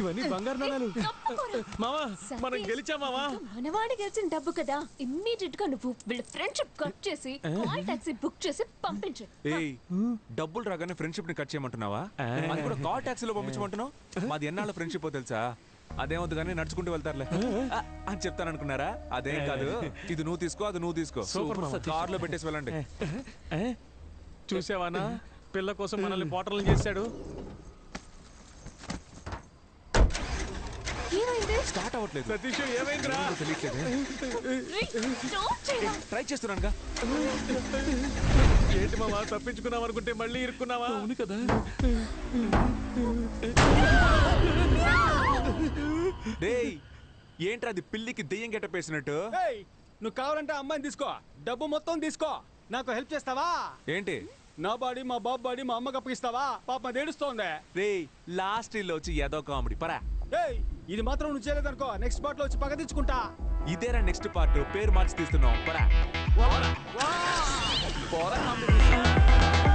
ఇవన్నీ బంగారు నాణాలు మావా మనం గెలిచా మావా మనవాడి గెలిచిన డబ్బు కదా ఇమ్మీడియట్ గా నువ్వు వీళ్ళ ఫ్రెండ్షిప్ కట్ చేసి కాల్ టాక్సీ బుక్ చేసి పంపించు ఏయ్ డబ్బులు రాగానే ఫ్రెండ్షిప్ ని కట్ చేయమంటున్నావా అది కూడా కాల్ టాక్సీలో పంపించమంటున్నావు మాది ఎన్నాళ్ళ ఫ్రెండ్షిప్ తెలుసా అదేమవుతుంది కానీ నడుచుకుంటూ వెళ్తారులే అని చెప్తాననుకున్నారా అదేం కాదు ఇది నువ్వు తీసుకో అది నువ్వు తీసుకో కార్లో పెట్టేసి వెళ్ళండి చూసావానా పిల్ల కోసం మనల్ని పోటర్లు చేశాడు స్టార్ట్ అవ్వట్లేదు సతీష్ ఏమైందిరా ట్రై చేస్తున్నానుగా ఏంటి మావా తప్పించుకున్నావు అనుకుంటే మళ్ళీ ఇరుక్కున్నావా అవును కదా డేయ్ ఏంట్రా అది పిల్లికి దెయ్యం గెట్టపేసినట్టు నువ్వు కావాలంటే అమ్మాయిని తీసుకో డబ్బు మొత్తం తీసుకో నాకు హెల్ప్ చేస్తావా ఏంటి నా బాడీ మా బాబు బాడీ మా అమ్మకి అప్పగిస్తావా పాప ఏడుస్తోంది రేయ్ లాస్ట్ లో వచ్చి ఏదో కామెడీ పరా ఇది మాత్రం నువ్వు చేయలేదనుకో నెక్స్ట్ పార్ట్ లో వచ్చి పగ తెచ్చుకుంటా ఇదేరా నెక్స్ట్ పార్ట్ పేరు మార్చి తీస్తున్నాం పరా